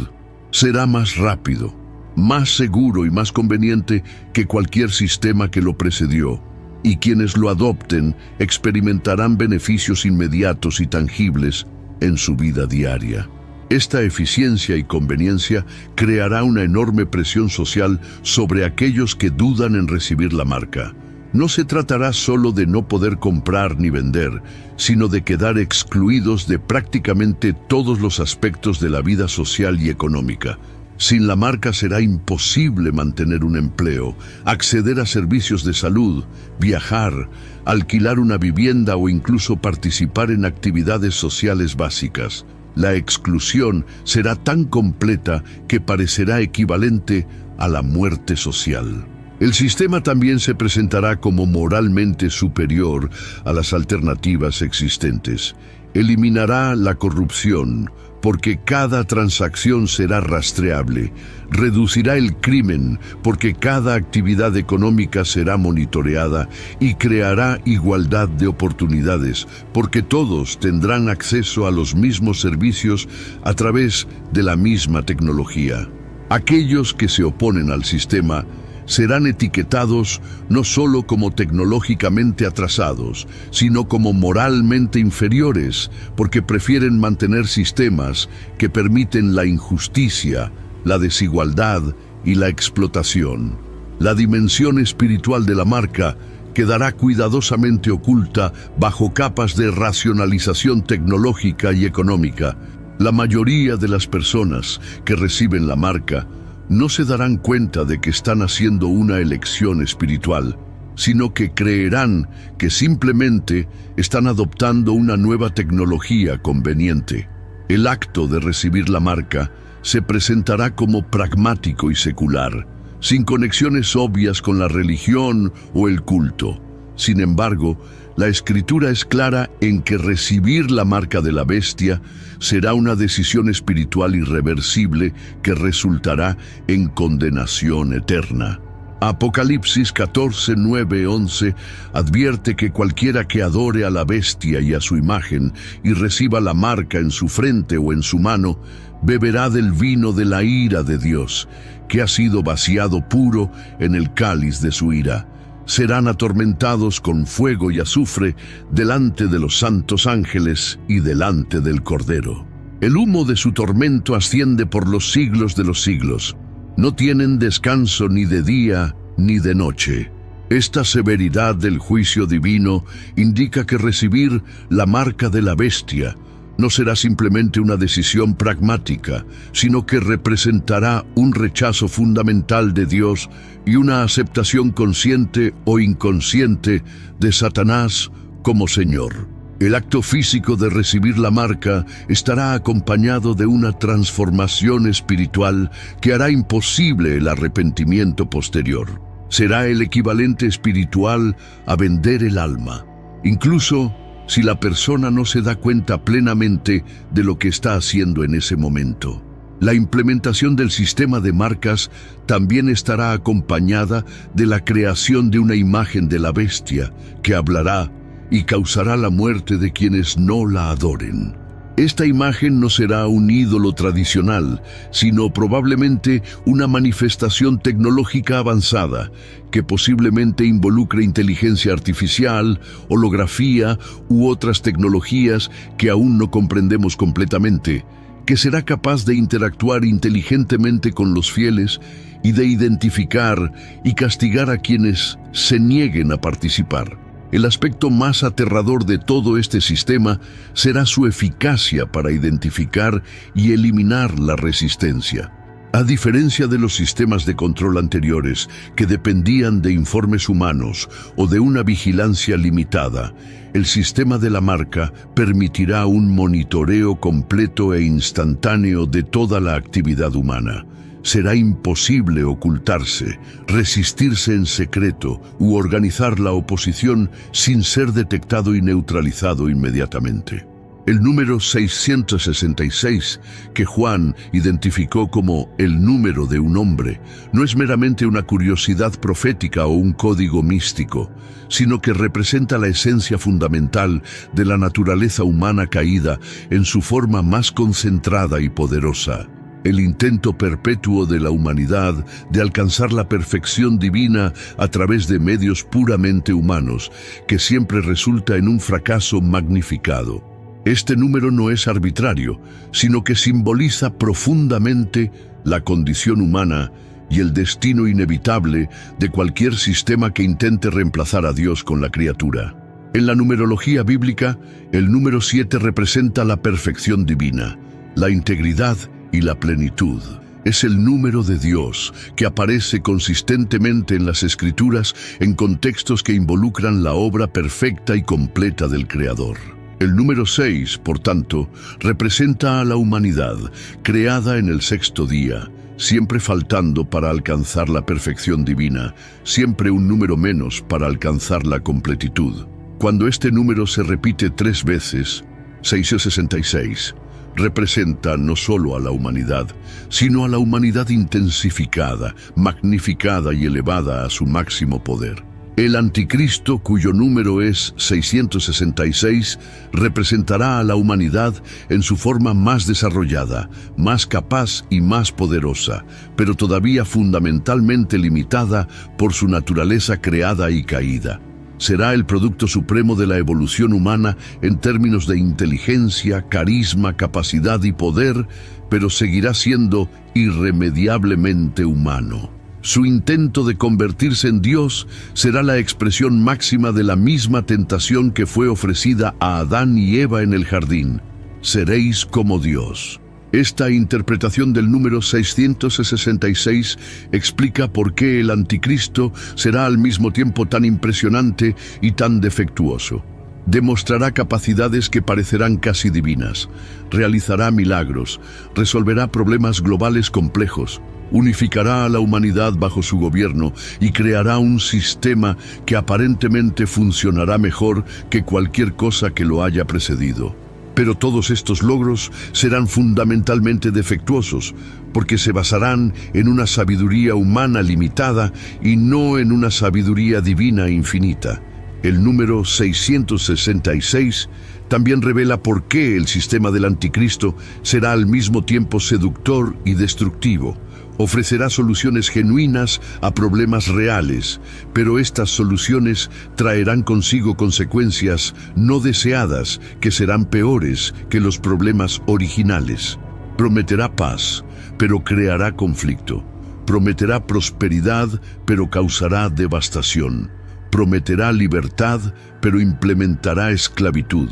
[SPEAKER 1] Será más rápido, más seguro y más conveniente que cualquier sistema que lo precedió, y quienes lo adopten experimentarán beneficios inmediatos y tangibles en su vida diaria. Esta eficiencia y conveniencia creará una enorme presión social sobre aquellos que dudan en recibir la marca. No se tratará solo de no poder comprar ni vender, sino de quedar excluidos de prácticamente todos los aspectos de la vida social y económica. Sin la marca será imposible mantener un empleo, acceder a servicios de salud, viajar, alquilar una vivienda o incluso participar en actividades sociales básicas. La exclusión será tan completa que parecerá equivalente a la muerte social. El sistema también se presentará como moralmente superior a las alternativas existentes. Eliminará la corrupción, porque cada transacción será rastreable. Reducirá el crimen, porque cada actividad económica será monitoreada, y creará igualdad de oportunidades, porque todos tendrán acceso a los mismos servicios a través de la misma tecnología. Aquellos que se oponen al sistema serán etiquetados no solo como tecnológicamente atrasados, sino como moralmente inferiores, porque prefieren mantener sistemas que permiten la injusticia, la desigualdad y la explotación. La dimensión espiritual de la marca quedará cuidadosamente oculta bajo capas de racionalización tecnológica y económica. La mayoría de las personas que reciben la marca no se darán cuenta de que están haciendo una elección espiritual, sino que creerán que simplemente están adoptando una nueva tecnología conveniente. El acto de recibir la marca se presentará como pragmático y secular, sin conexiones obvias con la religión o el culto. Sin embargo, la Escritura es clara en que recibir la marca de la bestia será una decisión espiritual irreversible que resultará en condenación eterna. Apocalipsis 14, 9, 11 advierte que cualquiera que adore a la bestia y a su imagen y reciba la marca en su frente o en su mano, beberá del vino de la ira de Dios, que ha sido vaciado puro en el cáliz de su ira. Serán atormentados con fuego y azufre delante de los santos ángeles y delante del Cordero. El humo de su tormento asciende por los siglos de los siglos. No tienen descanso ni de día ni de noche. Esta severidad del juicio divino indica que recibir la marca de la bestia no será simplemente una decisión pragmática, sino que representará un rechazo fundamental de Dios y una aceptación consciente o inconsciente de Satanás como Señor. El acto físico de recibir la marca estará acompañado de una transformación espiritual que hará imposible el arrepentimiento posterior. Será el equivalente espiritual a vender el alma, incluso si la persona no se da cuenta plenamente de lo que está haciendo en ese momento. La implementación del sistema de marcas también estará acompañada de la creación de una imagen de la bestia que hablará y causará la muerte de quienes no la adoren. Esta imagen no será un ídolo tradicional, sino probablemente una manifestación tecnológica avanzada, que posiblemente involucre inteligencia artificial, holografía u otras tecnologías que aún no comprendemos completamente, que será capaz de interactuar inteligentemente con los fieles y de identificar y castigar a quienes se nieguen a participar. El aspecto más aterrador de todo este sistema será su eficacia para identificar y eliminar la resistencia. A diferencia de los sistemas de control anteriores, que dependían de informes humanos o de una vigilancia limitada, el sistema de la marca permitirá un monitoreo completo e instantáneo de toda la actividad humana. Será imposible ocultarse, resistirse en secreto u organizar la oposición sin ser detectado y neutralizado inmediatamente. El número 666, que Juan identificó como el número de un hombre, no es meramente una curiosidad profética o un código místico, sino que representa la esencia fundamental de la naturaleza humana caída en su forma más concentrada y poderosa. El intento perpetuo de la humanidad de alcanzar la perfección divina a través de medios puramente humanos, que siempre resulta en un fracaso magnificado. Este número no es arbitrario, sino que simboliza profundamente la condición humana y el destino inevitable de cualquier sistema que intente reemplazar a Dios con la criatura. En la numerología bíblica, el número 7 representa la perfección divina, la integridad y la plenitud. Es el número de Dios que aparece consistentemente en las Escrituras en contextos que involucran la obra perfecta y completa del Creador. El número 6, por tanto, representa a la humanidad, creada en el sexto día, siempre faltando para alcanzar la perfección divina, siempre un número menos para alcanzar la completitud. Cuando este número se repite 3 veces, 666, representa no solo a la humanidad, sino a la humanidad intensificada, magnificada y elevada a su máximo poder. El anticristo, cuyo número es 666, representará a la humanidad en su forma más desarrollada, más capaz y más poderosa, pero todavía fundamentalmente limitada por su naturaleza creada y caída. Será el producto supremo de la evolución humana en términos de inteligencia, carisma, capacidad y poder, pero seguirá siendo irremediablemente humano. Su intento de convertirse en Dios será la expresión máxima de la misma tentación que fue ofrecida a Adán y Eva en el jardín. Seréis como Dios. Esta interpretación del número 666 explica por qué el anticristo será al mismo tiempo tan impresionante y tan defectuoso. Demostrará capacidades que parecerán casi divinas, realizará milagros, resolverá problemas globales complejos, unificará a la humanidad bajo su gobierno y creará un sistema que aparentemente funcionará mejor que cualquier cosa que lo haya precedido. Pero todos estos logros serán fundamentalmente defectuosos, porque se basarán en una sabiduría humana limitada y no en una sabiduría divina infinita. El número 666 también revela por qué el sistema del anticristo será al mismo tiempo seductor y destructivo. Ofrecerá soluciones genuinas a problemas reales, pero estas soluciones traerán consigo consecuencias no deseadas que serán peores que los problemas originales. Prometerá paz, pero creará conflicto. Prometerá prosperidad, pero causará devastación. Prometerá libertad, pero implementará esclavitud.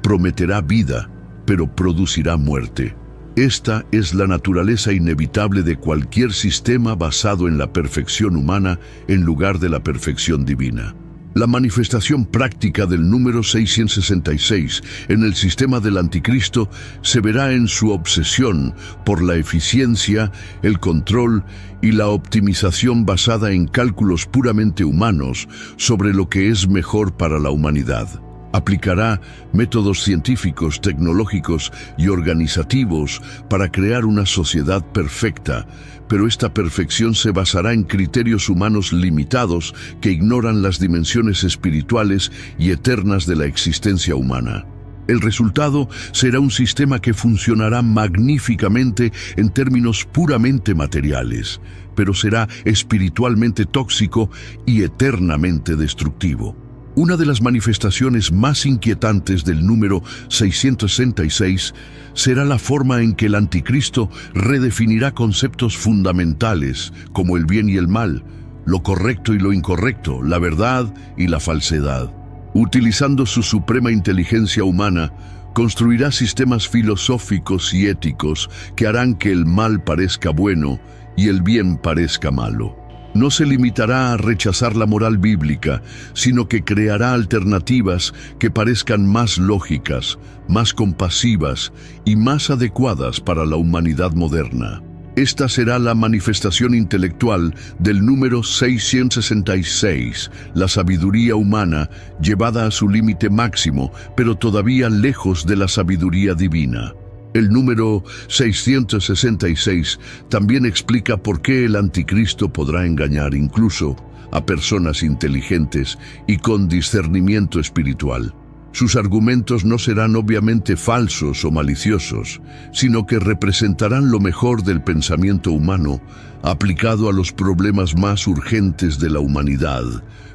[SPEAKER 1] Prometerá vida, pero producirá muerte. Esta es la naturaleza inevitable de cualquier sistema basado en la perfección humana en lugar de la perfección divina. La manifestación práctica del número 666 en el sistema del anticristo se verá en su obsesión por la eficiencia, el control y la optimización basada en cálculos puramente humanos sobre lo que es mejor para la humanidad. Aplicará métodos científicos, tecnológicos y organizativos para crear una sociedad perfecta, pero esta perfección se basará en criterios humanos limitados que ignoran las dimensiones espirituales y eternas de la existencia humana. El resultado será un sistema que funcionará magníficamente en términos puramente materiales, pero será espiritualmente tóxico y eternamente destructivo. Una de las manifestaciones más inquietantes del número 666 será la forma en que el anticristo redefinirá conceptos fundamentales como el bien y el mal, lo correcto y lo incorrecto, la verdad y la falsedad. Utilizando su suprema inteligencia humana, construirá sistemas filosóficos y éticos que harán que el mal parezca bueno y el bien parezca malo. No se limitará a rechazar la moral bíblica, sino que creará alternativas que parezcan más lógicas, más compasivas y más adecuadas para la humanidad moderna. Esta será la manifestación intelectual del número 666, la sabiduría humana llevada a su límite máximo, pero todavía lejos de la sabiduría divina. El número 666 también explica por qué el anticristo podrá engañar incluso a personas inteligentes y con discernimiento espiritual. Sus argumentos no serán obviamente falsos o maliciosos, sino que representarán lo mejor del pensamiento humano aplicado a los problemas más urgentes de la humanidad.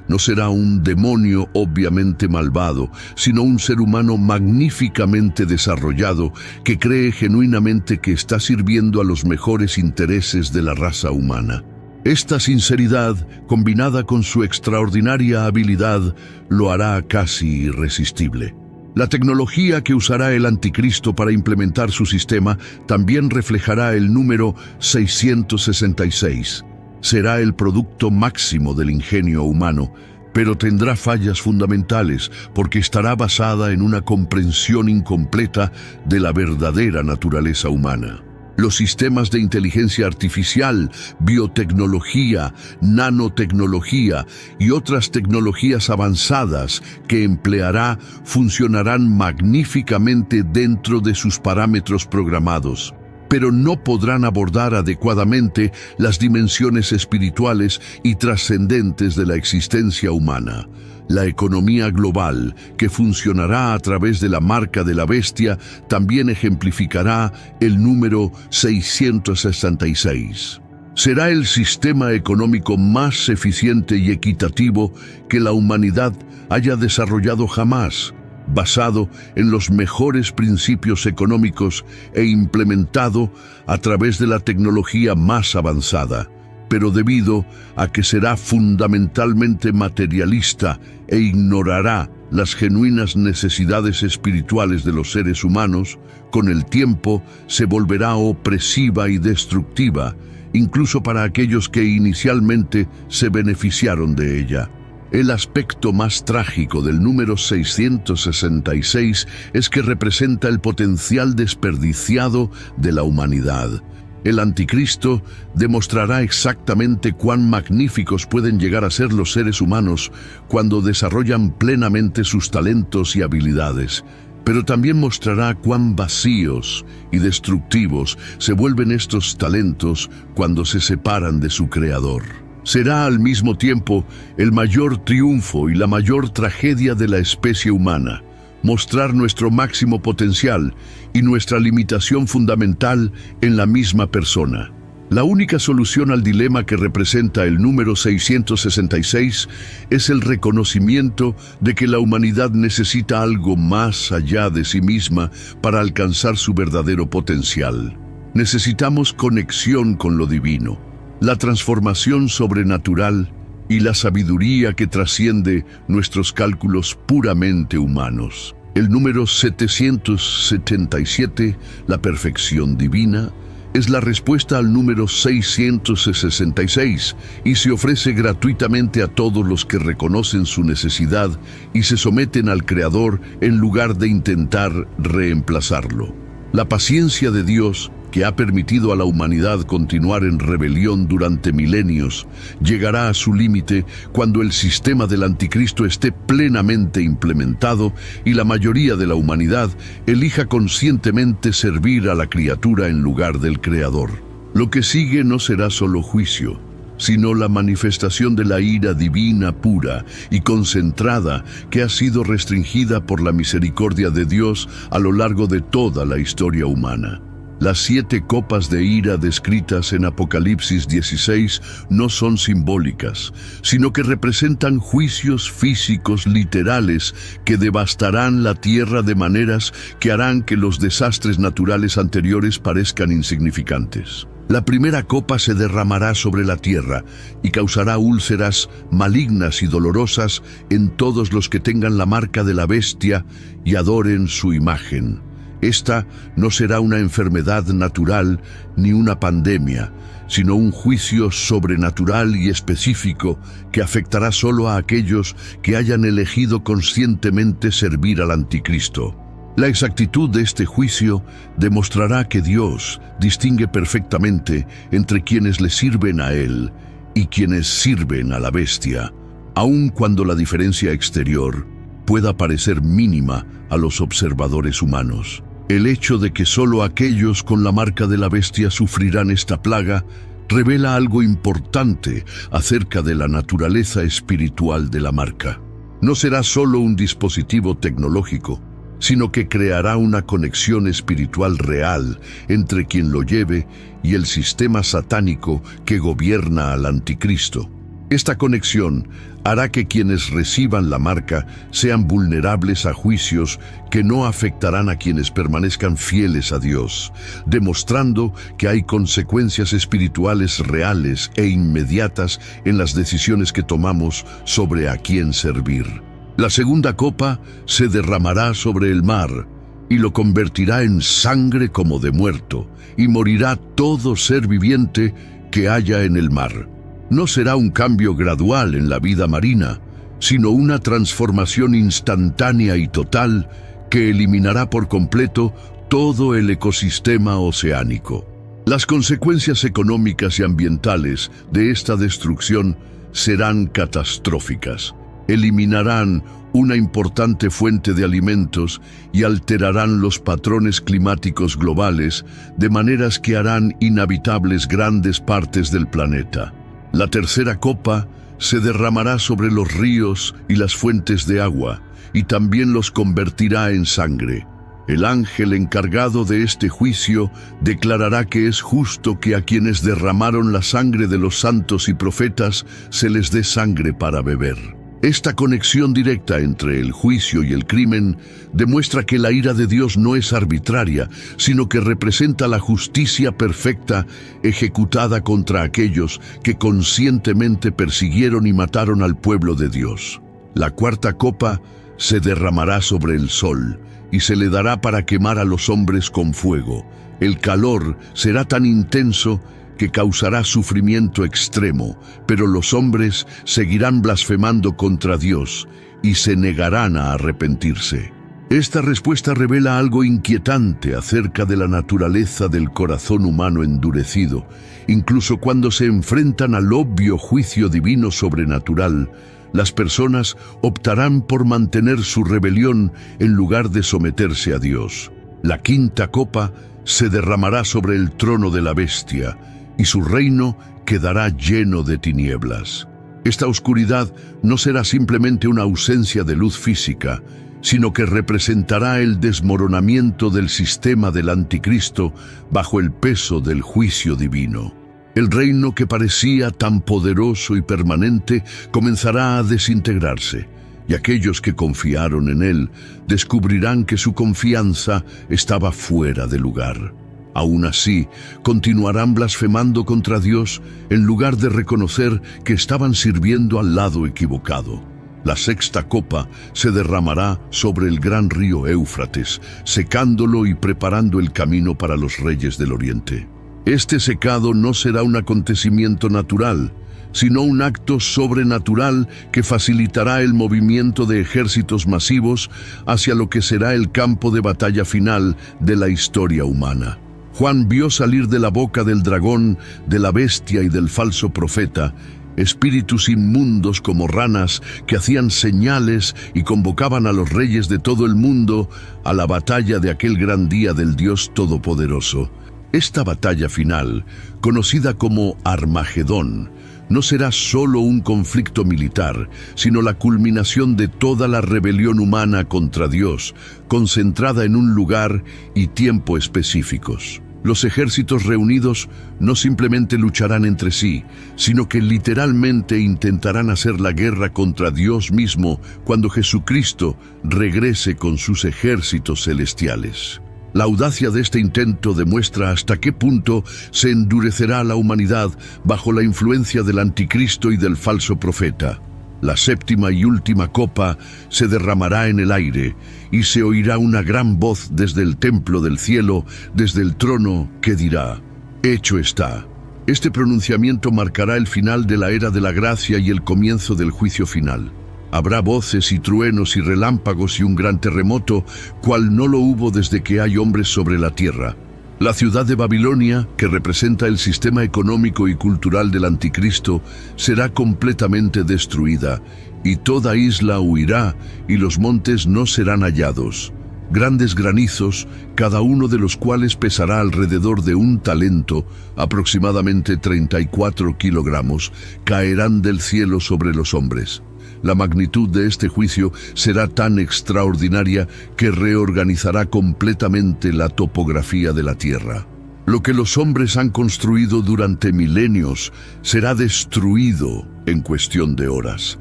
[SPEAKER 1] No será un demonio obviamente malvado, sino un ser humano magníficamente desarrollado que cree genuinamente que está sirviendo a los mejores intereses de la raza humana. Esta sinceridad, combinada con su extraordinaria habilidad, lo hará casi irresistible. La tecnología que usará el anticristo para implementar su sistema también reflejará el número 666. Será el producto máximo del ingenio humano, pero tendrá fallas fundamentales porque estará basada en una comprensión incompleta de la verdadera naturaleza humana. Los sistemas de inteligencia artificial, biotecnología, nanotecnología y otras tecnologías avanzadas que empleará funcionarán magníficamente dentro de sus parámetros programados, pero no podrán abordar adecuadamente las dimensiones espirituales y trascendentes de la existencia humana. La economía global, que funcionará a través de la marca de la bestia, también ejemplificará el número 666. Será el sistema económico más eficiente y equitativo que la humanidad haya desarrollado jamás, basado en los mejores principios económicos e implementado a través de la tecnología más avanzada, pero debido a que será fundamentalmente materialista e ignorará las genuinas necesidades espirituales de los seres humanos, con el tiempo se volverá opresiva y destructiva, incluso para aquellos que inicialmente se beneficiaron de ella. El aspecto más trágico del número 666 es que representa el potencial desperdiciado de la humanidad. El anticristo demostrará exactamente cuán magníficos pueden llegar a ser los seres humanos cuando desarrollan plenamente sus talentos y habilidades, pero también mostrará cuán vacíos y destructivos se vuelven estos talentos cuando se separan de su Creador. Será al mismo tiempo el mayor triunfo y la mayor tragedia de la especie humana, mostrar nuestro máximo potencial y nuestra limitación fundamental en la misma persona. La única solución al dilema que representa el número 666 es el reconocimiento de que la humanidad necesita algo más allá de sí misma para alcanzar su verdadero potencial. Necesitamos conexión con lo divino, la transformación sobrenatural y la sabiduría que trasciende nuestros cálculos puramente humanos. El número 777, la perfección divina, es la respuesta al número 666 y se ofrece gratuitamente a todos los que reconocen su necesidad y se someten al Creador en lugar de intentar reemplazarlo. La paciencia de Dios, que ha permitido a la humanidad continuar en rebelión durante milenios, llegará a su límite cuando el sistema del anticristo esté plenamente implementado y la mayoría de la humanidad elija conscientemente servir a la criatura en lugar del Creador. Lo que sigue no será solo juicio, sino la manifestación de la ira divina pura y concentrada que ha sido restringida por la misericordia de Dios a lo largo de toda la historia humana. Las 7 copas de ira descritas en Apocalipsis 16 no son simbólicas, sino que representan juicios físicos literales que devastarán la tierra de maneras que harán que los desastres naturales anteriores parezcan insignificantes. La primera copa se derramará sobre la tierra y causará úlceras malignas y dolorosas en todos los que tengan la marca de la bestia y adoren su imagen. Esta no será una enfermedad natural ni una pandemia, sino un juicio sobrenatural y específico que afectará solo a aquellos que hayan elegido conscientemente servir al anticristo. La exactitud de este juicio demostrará que Dios distingue perfectamente entre quienes le sirven a Él y quienes sirven a la bestia, aun cuando la diferencia exterior pueda parecer mínima a los observadores humanos. El hecho de que solo aquellos con la marca de la bestia sufrirán esta plaga revela algo importante acerca de la naturaleza espiritual de la marca. No será solo un dispositivo tecnológico, sino que creará una conexión espiritual real entre quien lo lleve y el sistema satánico que gobierna al anticristo. Esta conexión hará que quienes reciban la marca sean vulnerables a juicios que no afectarán a quienes permanezcan fieles a Dios, demostrando que hay consecuencias espirituales reales e inmediatas en las decisiones que tomamos sobre a quién servir. La segunda copa se derramará sobre el mar y lo convertirá en sangre como de muerto, y morirá todo ser viviente que haya en el mar. No será un cambio gradual en la vida marina, sino una transformación instantánea y total que eliminará por completo todo el ecosistema oceánico. Las consecuencias económicas y ambientales de esta destrucción serán catastróficas. Eliminarán una importante fuente de alimentos y alterarán los patrones climáticos globales de maneras que harán inhabitables grandes partes del planeta. La tercera copa se derramará sobre los ríos y las fuentes de agua, y también los convertirá en sangre. El ángel encargado de este juicio declarará que es justo que a quienes derramaron la sangre de los santos y profetas se les dé sangre para beber. Esta conexión directa entre el juicio y el crimen demuestra que la ira de Dios no es arbitraria, sino que representa la justicia perfecta ejecutada contra aquellos que conscientemente persiguieron y mataron al pueblo de Dios. La cuarta copa se derramará sobre el sol y se le dará para quemar a los hombres con fuego. El calor será tan intenso que causará sufrimiento extremo, pero los hombres seguirán blasfemando contra Dios y se negarán a arrepentirse. Esta respuesta revela algo inquietante acerca de la naturaleza del corazón humano endurecido. Incluso cuando se enfrentan al obvio juicio divino sobrenatural, las personas optarán por mantener su rebelión en lugar de someterse a Dios. La quinta copa se derramará sobre el trono de la bestia, y su reino quedará lleno de tinieblas. Esta oscuridad no será simplemente una ausencia de luz física, sino que representará el desmoronamiento del sistema del anticristo bajo el peso del juicio divino. El reino que parecía tan poderoso y permanente comenzará a desintegrarse, y aquellos que confiaron en él descubrirán que su confianza estaba fuera de lugar. Aún así, continuarán blasfemando contra Dios en lugar de reconocer que estaban sirviendo al lado equivocado. La sexta copa se derramará sobre el gran río Éufrates, secándolo y preparando el camino para los reyes del Oriente. Este secado no será un acontecimiento natural, sino un acto sobrenatural que facilitará el movimiento de ejércitos masivos hacia lo que será el campo de batalla final de la historia humana. Juan vio salir de la boca del dragón, de la bestia y del falso profeta, espíritus inmundos como ranas que hacían señales y convocaban a los reyes de todo el mundo a la batalla de aquel gran día del Dios Todopoderoso. Esta batalla final, conocida como Armagedón, no será solo un conflicto militar, sino la culminación de toda la rebelión humana contra Dios, concentrada en un lugar y tiempo específicos. Los ejércitos reunidos no simplemente lucharán entre sí, sino que literalmente intentarán hacer la guerra contra Dios mismo cuando Jesucristo regrese con sus ejércitos celestiales. La audacia de este intento demuestra hasta qué punto se endurecerá la humanidad bajo la influencia del anticristo y del falso profeta. La séptima y última copa se derramará en el aire, y se oirá una gran voz desde el templo del cielo, desde el trono, que dirá: «Hecho está». Este pronunciamiento marcará el final de la era de la gracia y el comienzo del juicio final. Habrá voces y truenos y relámpagos y un gran terremoto, cual no lo hubo desde que hay hombres sobre la tierra. La ciudad de Babilonia, que representa el sistema económico y cultural del anticristo, será completamente destruida, y toda isla huirá, y los montes no serán hallados. Grandes granizos, cada uno de los cuales pesará alrededor de 1 talento, aproximadamente 34 kilogramos, caerán del cielo sobre los hombres. La magnitud de este juicio será tan extraordinaria que reorganizará completamente la topografía de la tierra. Lo que los hombres han construido durante milenios será destruido en cuestión de horas,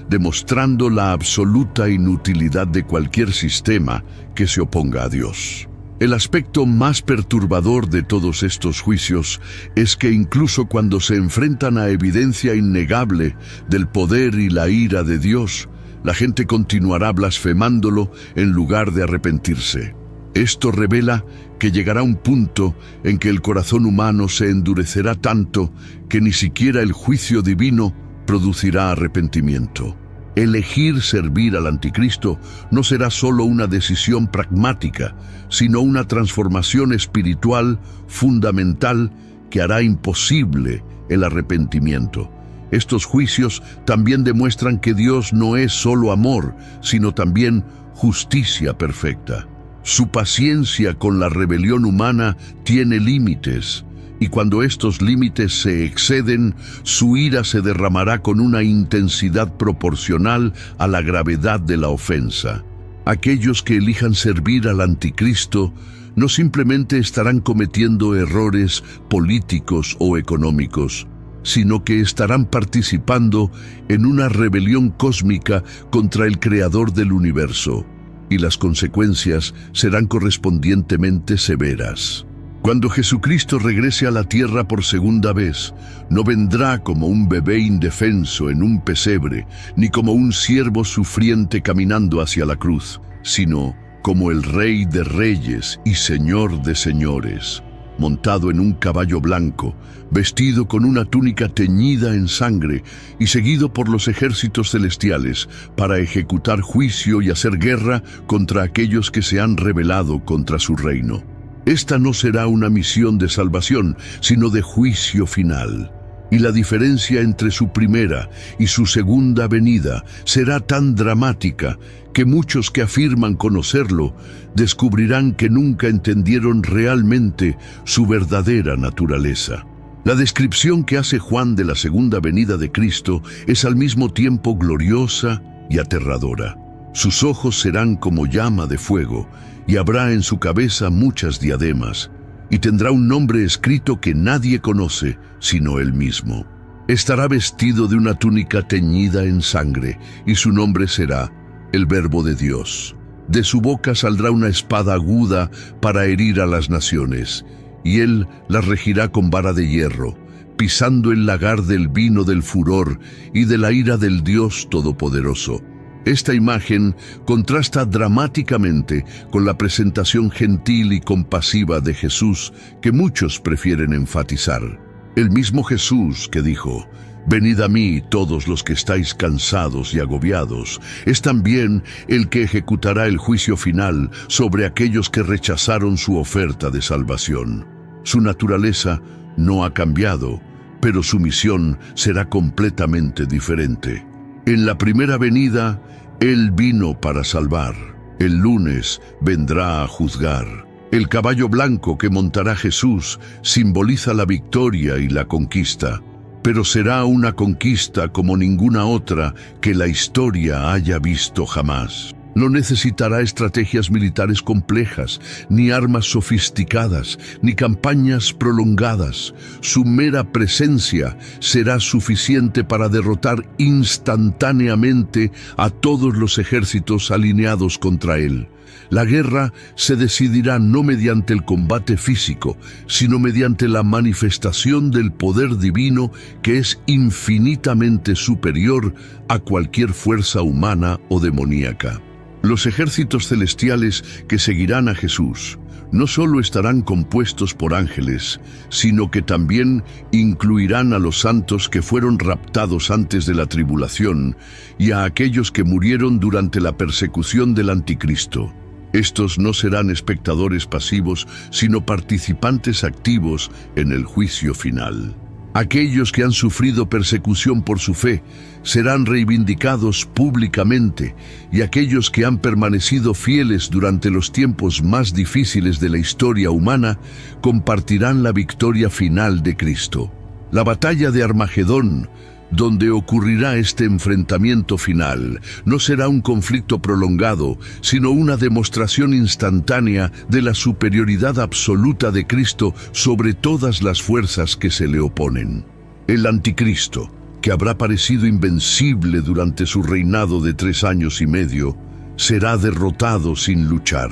[SPEAKER 1] demostrando la absoluta inutilidad de cualquier sistema que se oponga a Dios. El aspecto más perturbador de todos estos juicios es que incluso cuando se enfrentan a evidencia innegable del poder y la ira de Dios, la gente continuará blasfemándolo en lugar de arrepentirse. Esto revela que llegará un punto en que el corazón humano se endurecerá tanto que ni siquiera el juicio divino producirá arrepentimiento. Elegir servir al anticristo no será solo una decisión pragmática, sino una transformación espiritual fundamental que hará imposible el arrepentimiento. Estos juicios también demuestran que Dios no es solo amor, sino también justicia perfecta. Su paciencia con la rebelión humana tiene límites, y cuando estos límites se exceden, su ira se derramará con una intensidad proporcional a la gravedad de la ofensa. Aquellos que elijan servir al anticristo no simplemente estarán cometiendo errores políticos o económicos, sino que estarán participando en una rebelión cósmica contra el Creador del universo, y las consecuencias serán correspondientemente severas. Cuando Jesucristo regrese a la tierra por segunda vez, no vendrá como un bebé indefenso en un pesebre, ni como un siervo sufriente caminando hacia la cruz, sino como el Rey de Reyes y Señor de Señores. montado en un caballo blanco, vestido con una túnica teñida en sangre y seguido por los ejércitos celestiales para ejecutar juicio y hacer guerra contra aquellos que se han rebelado contra su reino. Esta no será una misión de salvación, sino de juicio final. Y la diferencia entre su primera y su segunda venida será tan dramática que muchos que afirman conocerlo descubrirán que nunca entendieron realmente su verdadera naturaleza. La descripción que hace Juan de la segunda venida de Cristo es al mismo tiempo gloriosa y aterradora. Sus ojos serán como llama de fuego, y habrá en su cabeza muchas diademas, y tendrá un nombre escrito que nadie conoce sino él mismo. Estará vestido de una túnica teñida en sangre, y su nombre será el Verbo de Dios. De su boca saldrá una espada aguda para herir a las naciones, y él las regirá con vara de hierro, pisando el lagar del vino del furor y de la ira del Dios Todopoderoso. Esta imagen contrasta dramáticamente con la presentación gentil y compasiva de Jesús que muchos prefieren enfatizar. El mismo Jesús que dijo: «Venid a mí todos los que estáis cansados y agobiados», es también el que ejecutará el juicio final sobre aquellos que rechazaron su oferta de salvación. Su naturaleza no ha cambiado, pero su misión será completamente diferente. En la primera venida, Él vino para salvar. El lunes vendrá a juzgar. El caballo blanco que montará Jesús simboliza la victoria y la conquista, pero será una conquista como ninguna otra que la historia haya visto jamás. No necesitará estrategias militares complejas, ni armas sofisticadas, ni campañas prolongadas. Su mera presencia será suficiente para derrotar instantáneamente a todos los ejércitos alineados contra él. La guerra se decidirá no mediante el combate físico, sino mediante la manifestación del poder divino que es infinitamente superior a cualquier fuerza humana o demoníaca. Los ejércitos celestiales que seguirán a Jesús no solo estarán compuestos por ángeles, sino que también incluirán a los santos que fueron raptados antes de la tribulación y a aquellos que murieron durante la persecución del Anticristo. Estos no serán espectadores pasivos, sino participantes activos en el juicio final. Aquellos que han sufrido persecución por su fe serán reivindicados públicamente, y aquellos que han permanecido fieles durante los tiempos más difíciles de la historia humana compartirán la victoria final de Cristo. La batalla de Armagedón, donde ocurrirá este enfrentamiento final, no será un conflicto prolongado, sino una demostración instantánea de la superioridad absoluta de Cristo sobre todas las fuerzas que se le oponen. El Anticristo, que habrá parecido invencible durante su reinado de 3 años y medio, será derrotado sin luchar.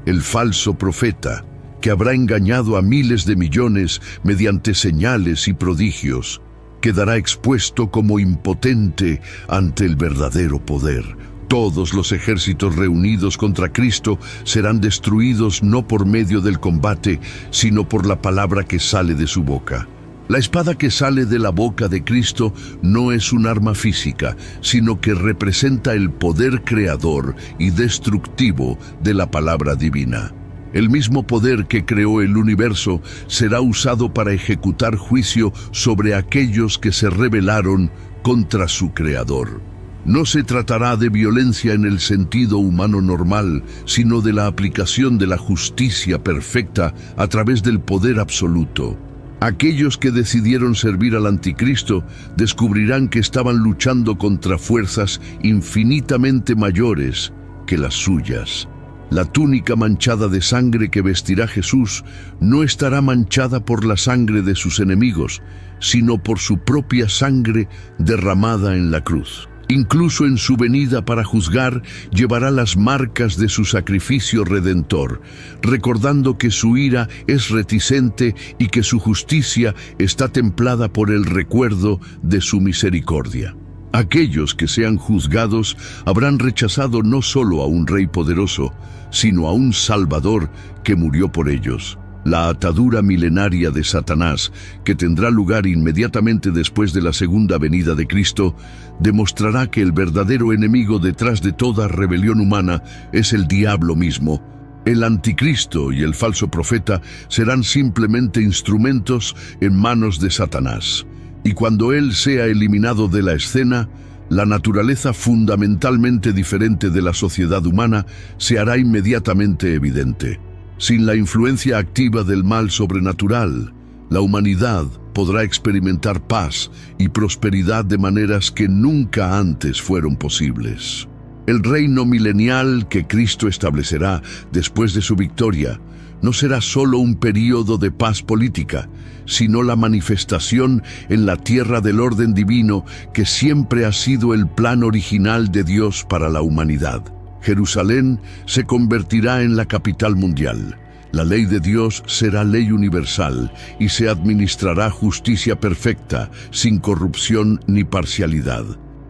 [SPEAKER 1] El falso profeta, que habrá engañado a miles de millones mediante señales y prodigios, quedará expuesto como impotente ante el verdadero poder. Todos los ejércitos reunidos contra Cristo serán destruidos no por medio del combate, sino por la palabra que sale de su boca. La espada que sale de la boca de Cristo no es un arma física, sino que representa el poder creador y destructivo de la palabra divina. El mismo poder que creó el universo será usado para ejecutar juicio sobre aquellos que se rebelaron contra su creador. No se tratará de violencia en el sentido humano normal, sino de la aplicación de la justicia perfecta a través del poder absoluto. Aquellos que decidieron servir al Anticristo descubrirán que estaban luchando contra fuerzas infinitamente mayores que las suyas. La túnica manchada de sangre que vestirá Jesús no estará manchada por la sangre de sus enemigos, sino por su propia sangre derramada en la cruz. Incluso en su venida para juzgar, llevará las marcas de su sacrificio redentor, recordando que su ira es reticente y que su justicia está templada por el recuerdo de su misericordia. Aquellos que sean juzgados habrán rechazado no solo a un rey poderoso, sino a un Salvador que murió por ellos. La atadura milenaria de Satanás, que tendrá lugar inmediatamente después de la segunda venida de Cristo, demostrará que el verdadero enemigo detrás de toda rebelión humana es el diablo mismo. El anticristo y el falso profeta serán simplemente instrumentos en manos de Satanás. Y cuando él sea eliminado de la escena, la naturaleza fundamentalmente diferente de la sociedad humana se hará inmediatamente evidente. Sin la influencia activa del mal sobrenatural, la humanidad podrá experimentar paz y prosperidad de maneras que nunca antes fueron posibles. El reino milenial que Cristo establecerá después de su victoria no será solo un período de paz política, sino la manifestación en la tierra del orden divino que siempre ha sido el plan original de Dios para la humanidad. Jerusalén se convertirá en la capital mundial. La ley de Dios será ley universal y se administrará justicia perfecta, sin corrupción ni parcialidad.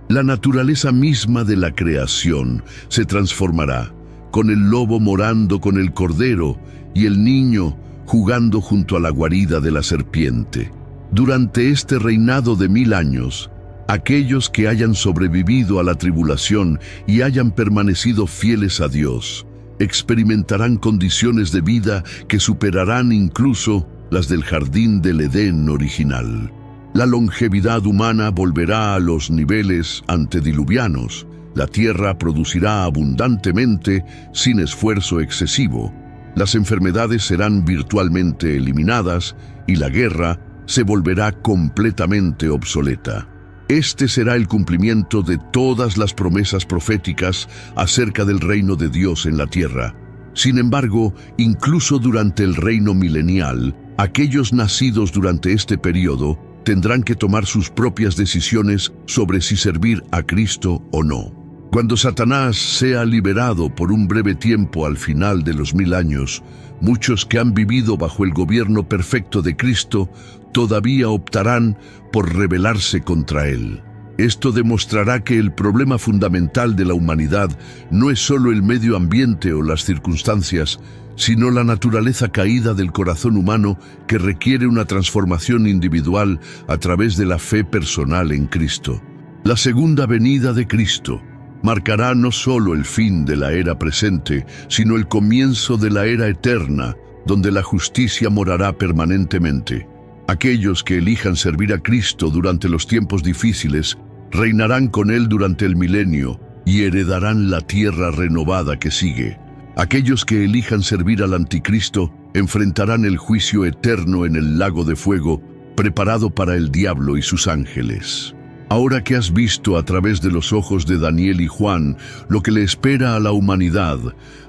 [SPEAKER 1] La naturaleza misma de la creación se transformará, con el lobo morando con el cordero y el niño jugando junto a la guarida de la serpiente. Durante este reinado de 1000 años, aquellos que hayan sobrevivido a la tribulación y hayan permanecido fieles a Dios, experimentarán condiciones de vida que superarán incluso las del jardín del Edén original. La longevidad humana volverá a los niveles antediluvianos. La tierra producirá abundantemente sin esfuerzo excesivo. Las enfermedades serán virtualmente eliminadas y la guerra se volverá completamente obsoleta. Este será el cumplimiento de todas las promesas proféticas acerca del reino de Dios en la tierra. Sin embargo, incluso durante el reino milenial, aquellos nacidos durante este periodo tendrán que tomar sus propias decisiones sobre si servir a Cristo o no. Cuando Satanás sea liberado por un breve tiempo al final de los 1000 años, muchos que han vivido bajo el gobierno perfecto de Cristo todavía optarán por rebelarse contra él. Esto demostrará que el problema fundamental de la humanidad no es solo el medio ambiente o las circunstancias, sino la naturaleza caída del corazón humano que requiere una transformación individual a través de la fe personal en Cristo. La segunda venida de Cristo marcará no solo el fin de la era presente, sino el comienzo de la era eterna, donde la justicia morará permanentemente. Aquellos que elijan servir a Cristo durante los tiempos difíciles reinarán con Él durante el milenio y heredarán la tierra renovada que sigue. Aquellos que elijan servir al anticristo enfrentarán el juicio eterno en el lago de fuego preparado para el diablo y sus ángeles. Ahora que has visto a través de los ojos de Daniel y Juan lo que le espera a la humanidad,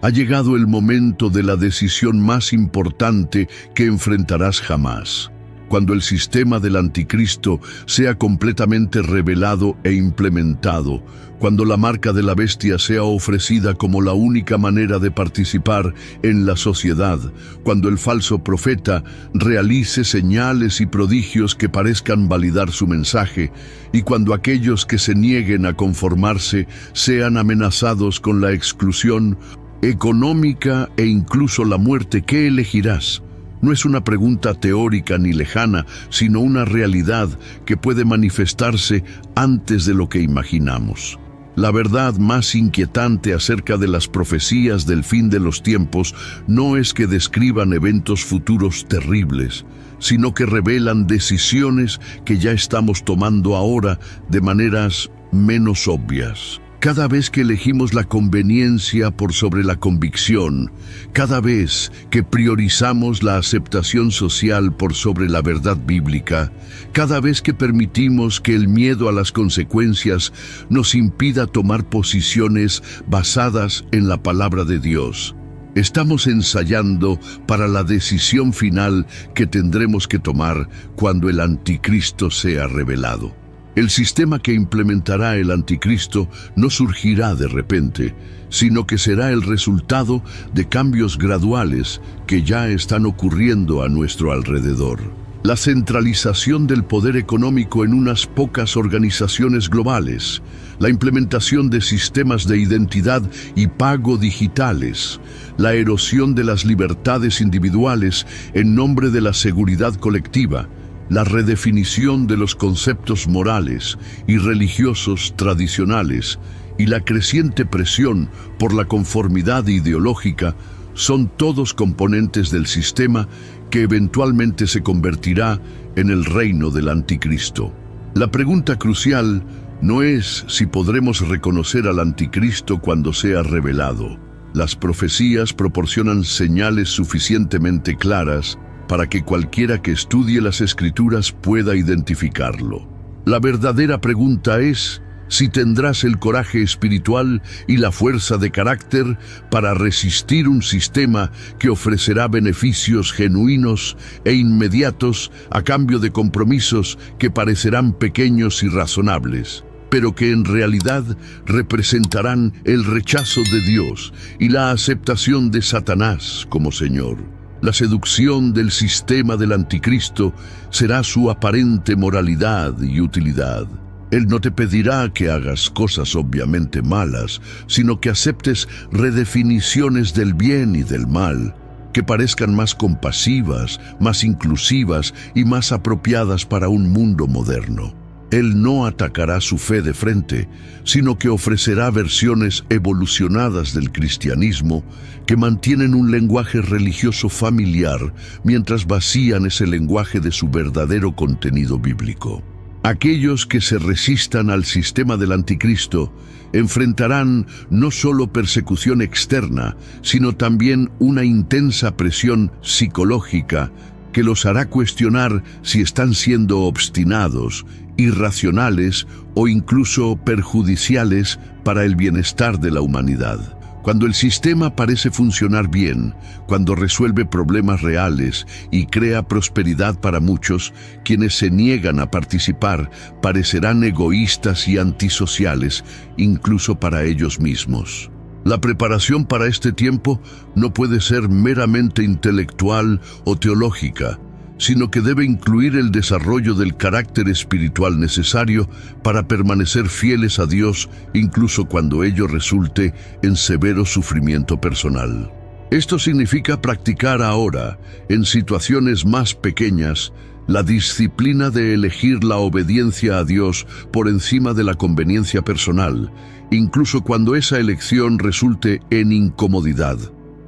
[SPEAKER 1] ha llegado el momento de la decisión más importante que enfrentarás jamás. Cuando el sistema del anticristo sea completamente revelado e implementado, cuando la marca de la bestia sea ofrecida como la única manera de participar en la sociedad, cuando el falso profeta realice señales y prodigios que parezcan validar su mensaje, y cuando aquellos que se nieguen a conformarse sean amenazados con la exclusión económica e incluso la muerte, ¿qué elegirás? No es una pregunta teórica ni lejana, sino una realidad que puede manifestarse antes de lo que imaginamos. La verdad más inquietante acerca de las profecías del fin de los tiempos no es que describan eventos futuros terribles, sino que revelan decisiones que ya estamos tomando ahora de maneras menos obvias. Cada vez que elegimos la conveniencia por sobre la convicción, cada vez que priorizamos la aceptación social por sobre la verdad bíblica, cada vez que permitimos que el miedo a las consecuencias nos impida tomar posiciones basadas en la palabra de Dios, estamos ensayando para la decisión final que tendremos que tomar cuando el anticristo sea revelado. El sistema que implementará el anticristo no surgirá de repente, sino que será el resultado de cambios graduales que ya están ocurriendo a nuestro alrededor. La centralización del poder económico en unas pocas organizaciones globales, la implementación de sistemas de identidad y pago digitales, la erosión de las libertades individuales en nombre de la seguridad colectiva, la redefinición de los conceptos morales y religiosos tradicionales y la creciente presión por la conformidad ideológica son todos componentes del sistema que eventualmente se convertirá en el reino del anticristo. La pregunta crucial no es si podremos reconocer al anticristo cuando sea revelado. Las profecías proporcionan señales suficientemente claras para que cualquiera que estudie las Escrituras pueda identificarlo. La verdadera pregunta es si tendrás el coraje espiritual y la fuerza de carácter para resistir un sistema que ofrecerá beneficios genuinos e inmediatos a cambio de compromisos que parecerán pequeños y razonables, pero que en realidad representarán el rechazo de Dios y la aceptación de Satanás como Señor. La seducción del sistema del anticristo será su aparente moralidad y utilidad. Él no te pedirá que hagas cosas obviamente malas, sino que aceptes redefiniciones del bien y del mal, que parezcan más compasivas, más inclusivas y más apropiadas para un mundo moderno. Él no atacará su fe de frente, sino que ofrecerá versiones evolucionadas del cristianismo que mantienen un lenguaje religioso familiar mientras vacían ese lenguaje de su verdadero contenido bíblico. Aquellos que se resistan al sistema del anticristo enfrentarán no solo persecución externa, sino también una intensa presión psicológica que los hará cuestionar si están siendo obstinados, irracionales o incluso perjudiciales para el bienestar de la humanidad. Cuando el sistema parece funcionar bien, cuando resuelve problemas reales y crea prosperidad para muchos, quienes se niegan a participar parecerán egoístas y antisociales, incluso para ellos mismos. La preparación para este tiempo no puede ser meramente intelectual o teológica, sino que debe incluir el desarrollo del carácter espiritual necesario para permanecer fieles a Dios, incluso cuando ello resulte en severo sufrimiento personal. Esto significa practicar ahora, en situaciones más pequeñas, la disciplina de elegir la obediencia a Dios por encima de la conveniencia personal, incluso cuando esa elección resulte en incomodidad,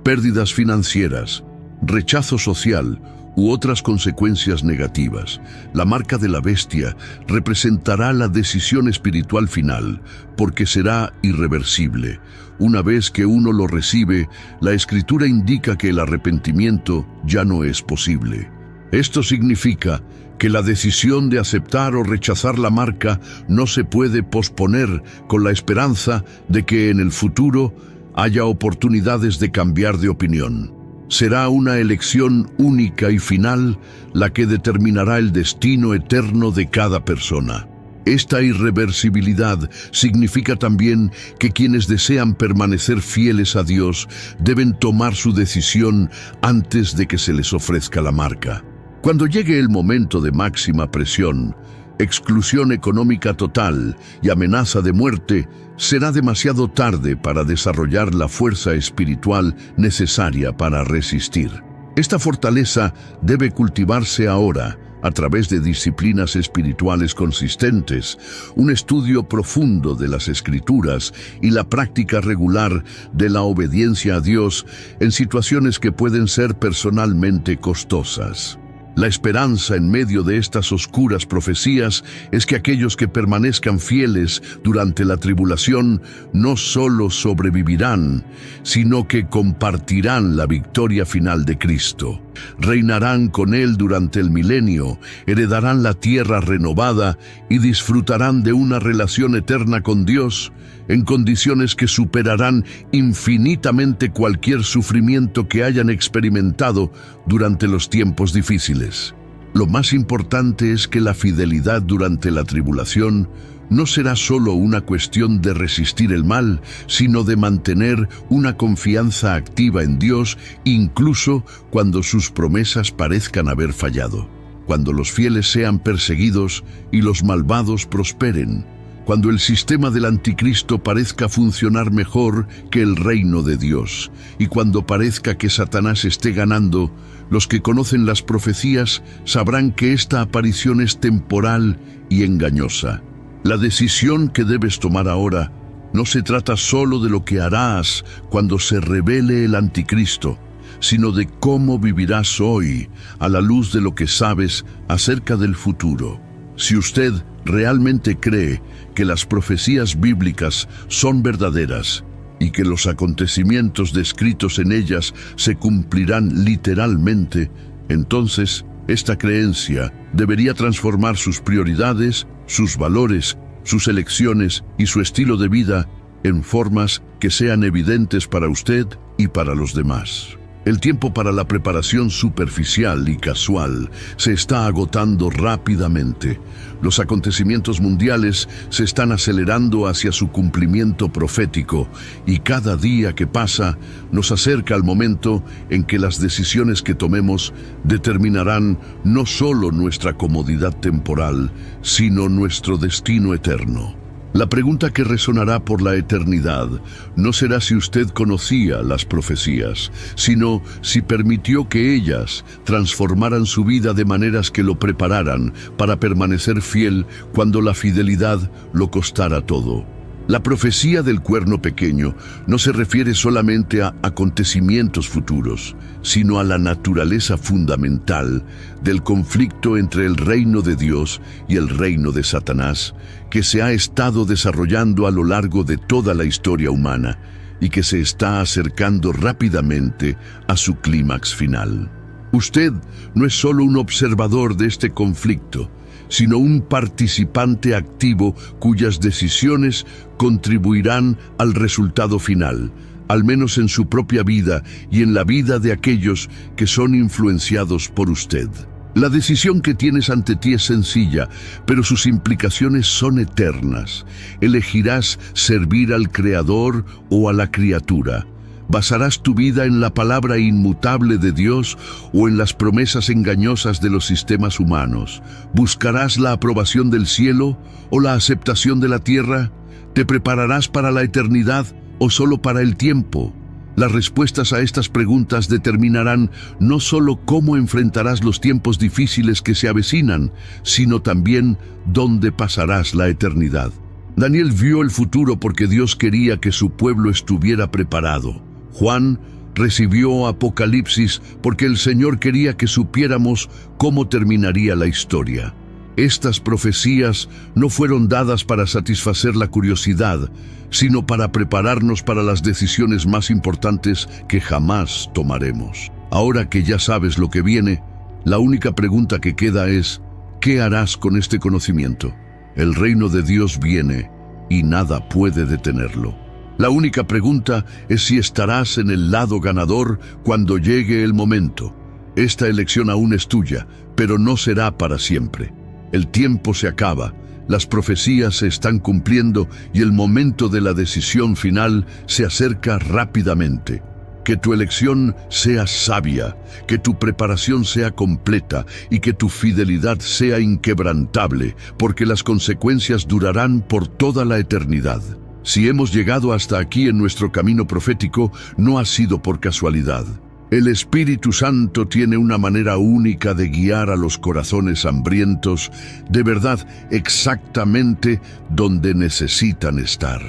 [SPEAKER 1] pérdidas financieras, rechazo social u otras consecuencias negativas. La marca de la bestia representará la decisión espiritual final, porque será irreversible. Una vez que uno lo recibe, la Escritura indica que el arrepentimiento ya no es posible. Esto significa que la decisión de aceptar o rechazar la marca no se puede posponer con la esperanza de que en el futuro haya oportunidades de cambiar de opinión. Será una elección única y final la que determinará el destino eterno de cada persona. Esta irreversibilidad significa también que quienes desean permanecer fieles a Dios deben tomar su decisión antes de que se les ofrezca la marca. Cuando llegue el momento de máxima presión, exclusión económica total y amenaza de muerte, será demasiado tarde para desarrollar la fuerza espiritual necesaria para resistir. Esta fortaleza debe cultivarse ahora a través de disciplinas espirituales consistentes, un estudio profundo de las Escrituras y la práctica regular de la obediencia a Dios en situaciones que pueden ser personalmente costosas. La esperanza en medio de estas oscuras profecías es que aquellos que permanezcan fieles durante la tribulación no solo sobrevivirán, sino que compartirán la victoria final de Cristo. Reinarán con Él durante el milenio, heredarán la tierra renovada y disfrutarán de una relación eterna con Dios en condiciones que superarán infinitamente cualquier sufrimiento que hayan experimentado durante los tiempos difíciles. Lo más importante es que la fidelidad durante la tribulación no será solo una cuestión de resistir el mal, sino de mantener una confianza activa en Dios, incluso cuando sus promesas parezcan haber fallado. cuando los fieles sean perseguidos y los malvados prosperen, cuando el sistema del anticristo parezca funcionar mejor que el reino de Dios, y cuando parezca que Satanás esté ganando, los que conocen las profecías sabrán que esta aparición es temporal y engañosa. La decisión que debes tomar ahora no se trata solo de lo que harás cuando se revele el anticristo, sino de cómo vivirás hoy a la luz de lo que sabes acerca del futuro. Si usted realmente cree que las profecías bíblicas son verdaderas y que los acontecimientos descritos en ellas se cumplirán literalmente, entonces esta creencia debería transformar sus prioridades, sus valores, sus elecciones y su estilo de vida en formas que sean evidentes para usted y para los demás. El tiempo para la preparación superficial y casual se está agotando rápidamente. Los acontecimientos mundiales se están acelerando hacia su cumplimiento profético y cada día que pasa nos acerca al momento en que las decisiones que tomemos determinarán no solo nuestra comodidad temporal, sino nuestro destino eterno. La pregunta que resonará por la eternidad no será si usted conocía las profecías, sino si permitió que ellas transformaran su vida de maneras que lo prepararan para permanecer fiel cuando la fidelidad lo costara todo. La profecía del cuerno pequeño no se refiere solamente a acontecimientos futuros, sino a la naturaleza fundamental del conflicto entre el reino de Dios y el reino de Satanás, que se ha estado desarrollando a lo largo de toda la historia humana y que se está acercando rápidamente a su clímax final. Usted no es solo un observador de este conflicto, sino un participante activo cuyas decisiones contribuirán al resultado final, al menos en su propia vida y en la vida de aquellos que son influenciados por usted. La decisión que tienes ante ti es sencilla, pero sus implicaciones son eternas. Elegirás servir al Creador o a la criatura. ¿Basarás tu vida en la palabra inmutable de Dios o en las promesas engañosas de los sistemas humanos? ¿Buscarás la aprobación del cielo o la aceptación de la tierra? ¿Te prepararás para la eternidad o solo para el tiempo? Las respuestas a estas preguntas determinarán no solo cómo enfrentarás los tiempos difíciles que se avecinan, sino también dónde pasarás la eternidad. Daniel vio el futuro porque Dios quería que su pueblo estuviera preparado. Juan recibió Apocalipsis porque el Señor quería que supiéramos cómo terminaría la historia. Estas profecías no fueron dadas para satisfacer la curiosidad, sino para prepararnos para las decisiones más importantes que jamás tomaremos. Ahora que ya sabes lo que viene, la única pregunta que queda es, ¿qué harás con este conocimiento? El reino de Dios viene y nada puede detenerlo. La única pregunta es si estarás en el lado ganador cuando llegue el momento. Esta elección aún es tuya, pero no será para siempre. El tiempo se acaba, las profecías se están cumpliendo y el momento de la decisión final se acerca rápidamente. Que tu elección sea sabia, que tu preparación sea completa y que tu fidelidad sea inquebrantable, porque las consecuencias durarán por toda la eternidad. Si hemos llegado hasta aquí en nuestro camino profético, no ha sido por casualidad. El Espíritu Santo tiene una manera única de guiar a los corazones hambrientos, de verdad, exactamente donde necesitan estar.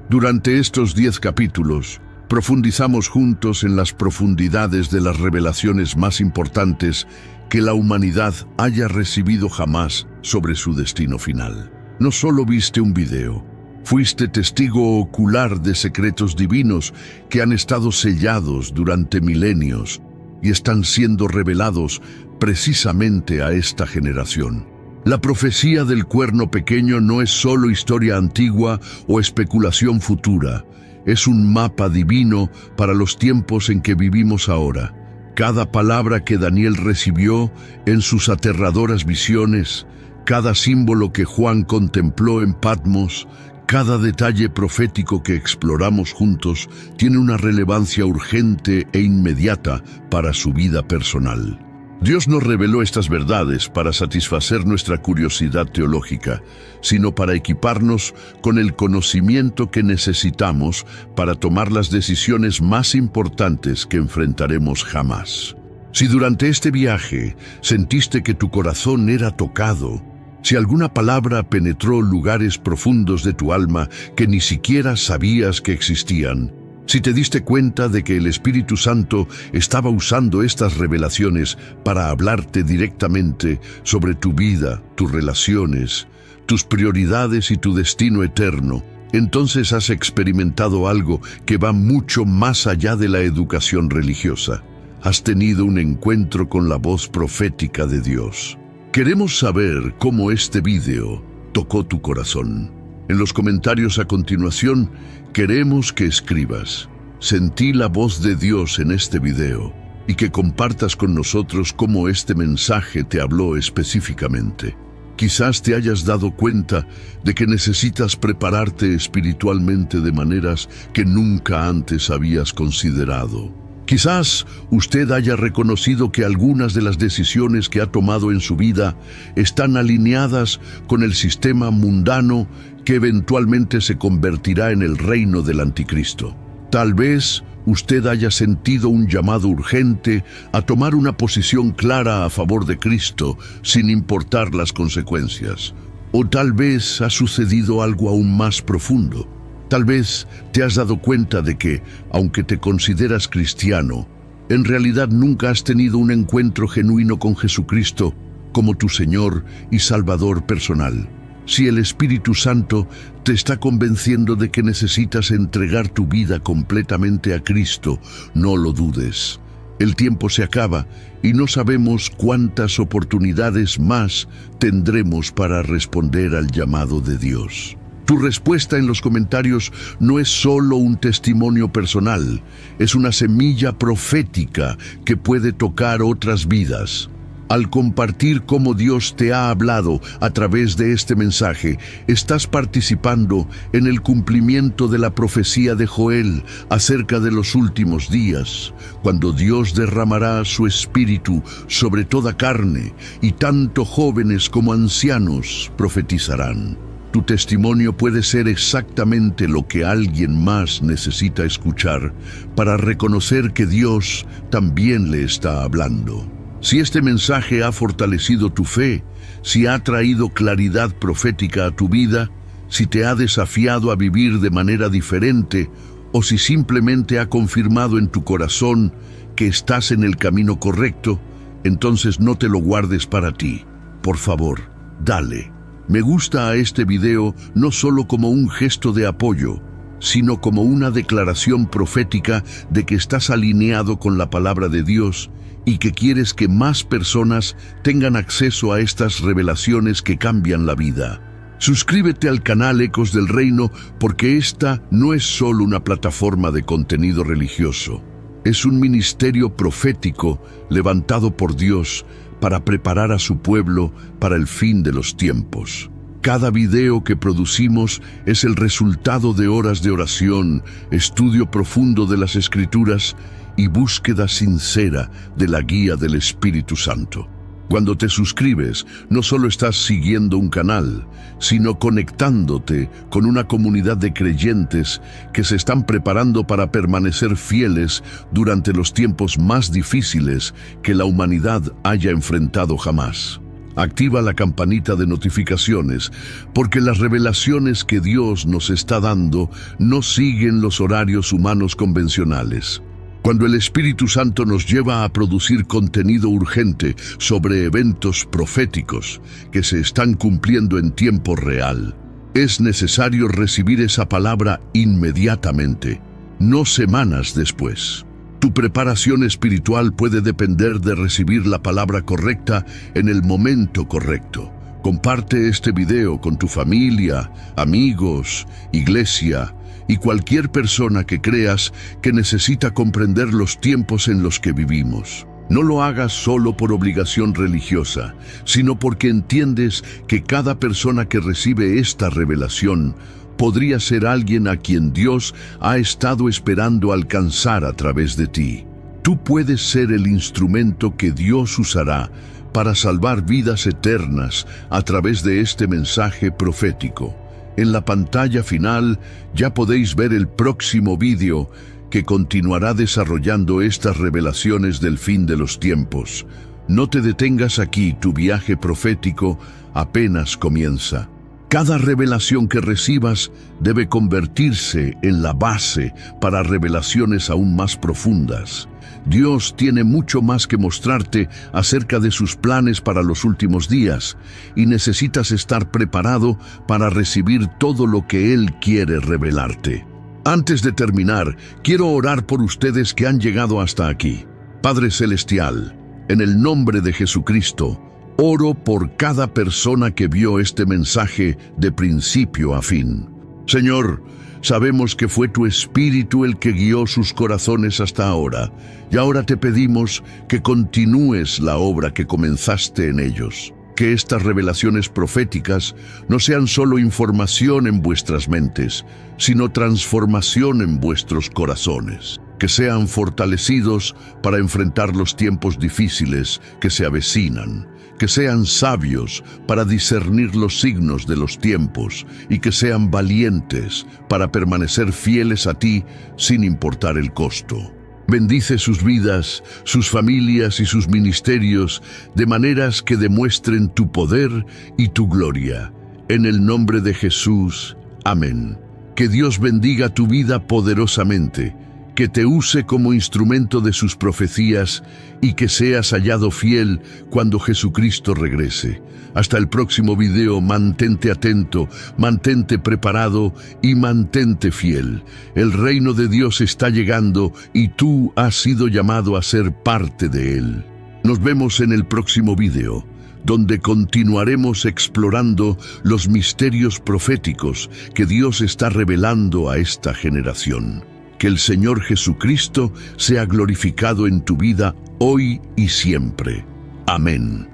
[SPEAKER 1] Durante estos 10 capítulos, profundizamos juntos en las profundidades de las revelaciones más importantes que la humanidad haya recibido jamás sobre su destino final. No solo viste un video, fuiste testigo ocular de secretos divinos que han estado sellados durante milenios y están siendo revelados precisamente a esta generación. La profecía del cuerno pequeño no es solo historia antigua o especulación futura, es un mapa divino para los tiempos en que vivimos ahora. Cada palabra que Daniel recibió en sus aterradoras visiones, cada símbolo que Juan contempló en Patmos, cada detalle profético que exploramos juntos tiene una relevancia urgente e inmediata para su vida personal. Dios nos reveló estas verdades para satisfacer nuestra curiosidad teológica, sino para equiparnos con el conocimiento que necesitamos para tomar las decisiones más importantes que enfrentaremos jamás. Si durante este viaje sentiste que tu corazón era tocado, si alguna palabra penetró lugares profundos de tu alma que ni siquiera sabías que existían, si te diste cuenta de que el Espíritu Santo estaba usando estas revelaciones para hablarte directamente sobre tu vida, tus relaciones, tus prioridades y tu destino eterno, entonces has experimentado algo que va mucho más allá de la educación religiosa. Has tenido un encuentro con la voz profética de Dios. Queremos saber cómo este video tocó tu corazón. En los comentarios a continuación, queremos que escribas: sentí la voz de Dios en este video, y que compartas con nosotros cómo este mensaje te habló específicamente. Quizás te hayas dado cuenta de que necesitas prepararte espiritualmente de maneras que nunca antes habías considerado. Quizás usted haya reconocido que algunas de las decisiones que ha tomado en su vida están alineadas con el sistema mundano que eventualmente se convertirá en el reino del anticristo. Tal vez usted haya sentido un llamado urgente a tomar una posición clara a favor de Cristo sin importar las consecuencias. O tal vez ha sucedido algo aún más profundo. Tal vez te has dado cuenta de que, aunque te consideras cristiano, en realidad nunca has tenido un encuentro genuino con Jesucristo como tu Señor y Salvador personal. Si el Espíritu Santo te está convenciendo de que necesitas entregar tu vida completamente a Cristo, no lo dudes. El tiempo se acaba y no sabemos cuántas oportunidades más tendremos para responder al llamado de Dios. Tu respuesta en los comentarios no es solo un testimonio personal, es una semilla profética que puede tocar otras vidas. Al compartir cómo Dios te ha hablado a través de este mensaje, estás participando en el cumplimiento de la profecía de Joel acerca de los últimos días, cuando Dios derramará su espíritu sobre toda carne, y tanto jóvenes como ancianos profetizarán. Tu testimonio puede ser exactamente lo que alguien más necesita escuchar para reconocer que Dios también le está hablando. Si este mensaje ha fortalecido tu fe, si ha traído claridad profética a tu vida, si te ha desafiado a vivir de manera diferente, o si simplemente ha confirmado en tu corazón que estás en el camino correcto, entonces no te lo guardes para ti. Por favor, dale me gusta a este video no solo como un gesto de apoyo, sino como una declaración profética de que estás alineado con la palabra de Dios y que quieres que más personas tengan acceso a estas revelaciones que cambian la vida. Suscríbete al canal Ecos del Reino, porque esta no es solo una plataforma de contenido religioso. Es un ministerio profético levantado por Dios para preparar a su pueblo para el fin de los tiempos. Cada video que producimos es el resultado de horas de oración, estudio profundo de las Escrituras y búsqueda sincera de la guía del Espíritu Santo. Cuando te suscribes, no solo estás siguiendo un canal, sino conectándote con una comunidad de creyentes que se están preparando para permanecer fieles durante los tiempos más difíciles que la humanidad haya enfrentado jamás. Activa la campanita de notificaciones, porque las revelaciones que Dios nos está dando no siguen los horarios humanos convencionales. Cuando el Espíritu Santo nos lleva a producir contenido urgente sobre eventos proféticos que se están cumpliendo en tiempo real, es necesario recibir esa palabra inmediatamente, no semanas después. Tu preparación espiritual puede depender de recibir la palabra correcta en el momento correcto. Comparte este video con tu familia, amigos, iglesia y cualquier persona que creas que necesita comprender los tiempos en los que vivimos. No lo hagas solo por obligación religiosa, sino porque entiendes que cada persona que recibe esta revelación podría ser alguien a quien Dios ha estado esperando alcanzar a través de ti. Tú puedes ser el instrumento que Dios usará para salvar vidas eternas a través de este mensaje profético. En la pantalla final ya podéis ver el próximo vídeo que continuará desarrollando estas revelaciones del fin de los tiempos. No te detengas aquí, tu viaje profético apenas comienza. Cada revelación que recibas debe convertirse en la base para revelaciones aún más profundas. Dios tiene mucho más que mostrarte acerca de sus planes para los últimos días y necesitas estar preparado para recibir todo lo que Él quiere revelarte. Antes de terminar, quiero orar por ustedes que han llegado hasta aquí. Padre Celestial, en el nombre de Jesucristo, oro por cada persona que vio este mensaje de principio a fin. Señor, sabemos que fue tu Espíritu el que guió sus corazones hasta ahora, y ahora te pedimos que continúes la obra que comenzaste en ellos. Que estas revelaciones proféticas no sean solo información en vuestras mentes, sino transformación en vuestros corazones. Que sean fortalecidos para enfrentar los tiempos difíciles que se avecinan. Que sean sabios para discernir los signos de los tiempos y que sean valientes para permanecer fieles a ti sin importar el costo. Bendice sus vidas, sus familias y sus ministerios de maneras que demuestren tu poder y tu gloria. En el nombre de Jesús, amén. Que Dios bendiga tu vida poderosamente, que te use como instrumento de sus profecías y que seas hallado fiel cuando Jesucristo regrese. Hasta el próximo video, mantente atento, mantente preparado y mantente fiel. El reino de Dios está llegando y tú has sido llamado a ser parte de él. Nos vemos en el próximo video, donde continuaremos explorando los misterios proféticos que Dios está revelando a esta generación. Que el Señor Jesucristo sea glorificado en tu vida hoy y siempre. Amén.